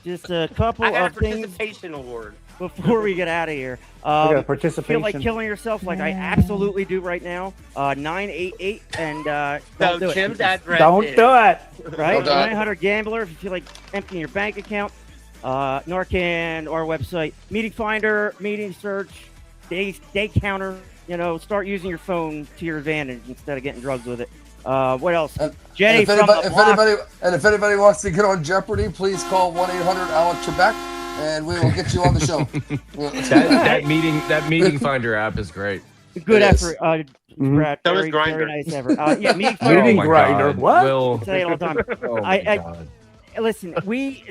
Just a couple I got a of things participation award. before we get out of here. We got a Feel like participation. killing yourself like I absolutely do right now. 988 and So don't do Tim's it. address Don't is, do it. Right? Don't do it. 900 Gambler if you feel like emptying your bank account. Narcan, our website, meeting finder, meeting search, day counter. You know, start using your phone to your advantage instead of getting drugs with it. What else? And Jenny if from anybody, the if block. anybody wants to get on Jeopardy, please call 1-800-ALEC Trebek, and we will get you on the show. that meeting finder app is great. Good It is. effort, Brad. So is Very, Grindr. very nice effort. Yeah, meeting Oh Meeting my grinder. God. What? Will, I say it all the time. oh my I God. listen.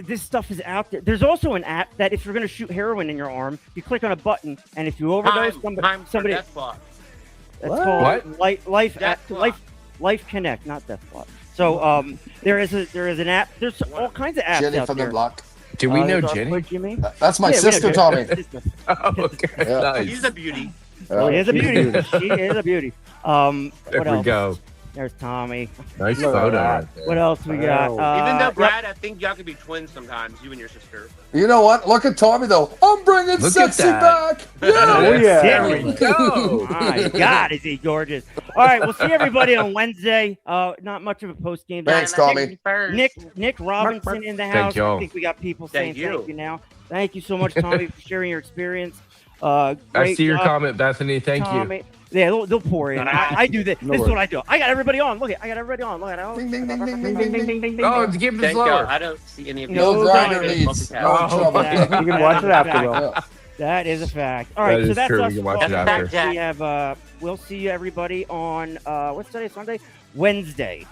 This stuff is out there. There's also an app that if you're going to shoot heroin in your arm, you click on a button, and if you overdose, Time for somebody. Death Block. That's What? called Life Death Block. Life Connect, not Death Block. So there is an app. There's all kinds of apps Jenny out from there. the block. Do we know there's our Jenny? boy Jimmy. That's my Yeah, we know sister, Jenny. Tommy. Oh, okay. Yeah. Nice. He's a beauty. She is a beauty. She is a beauty. There What we else? go. There's Tommy. Nice Look at photo. that. Right there. What else we got? Even though Yep. Brad, I think y'all could be twins sometimes, you and your sister. You know what? Look at Tommy, though. I'm bringing Look sexy at back. that. Yeah. Oh, yeah. There we go. My God, is he gorgeous? All right, we'll see everybody on Wednesday. Not much of a post game. Thanks, Tommy. Nick Robinson in the Thank house. I y'all. think we got people saying Thank you. thank you now. Thank you so much, Tommy, for sharing your experience. I Great see your job, comment, Bethany. Thank you. Tommy. Yeah, they'll pour in. I do this. No This is worries. what I do. I got everybody on. Look, I got everybody on. Look at Ding, ding, ding, ding, Ding, ding, ding, ding, ding, ding. Oh, give it Thank y'all. slower. I don't see any of you. No No grinder grinder needs. No Oh, trouble. that- You can watch it after, Will. Yeah. That is a fact. All right, That so is that's true. We us. can watch it Well, after. We have. We'll see you everybody on what's today? Sunday, Wednesday.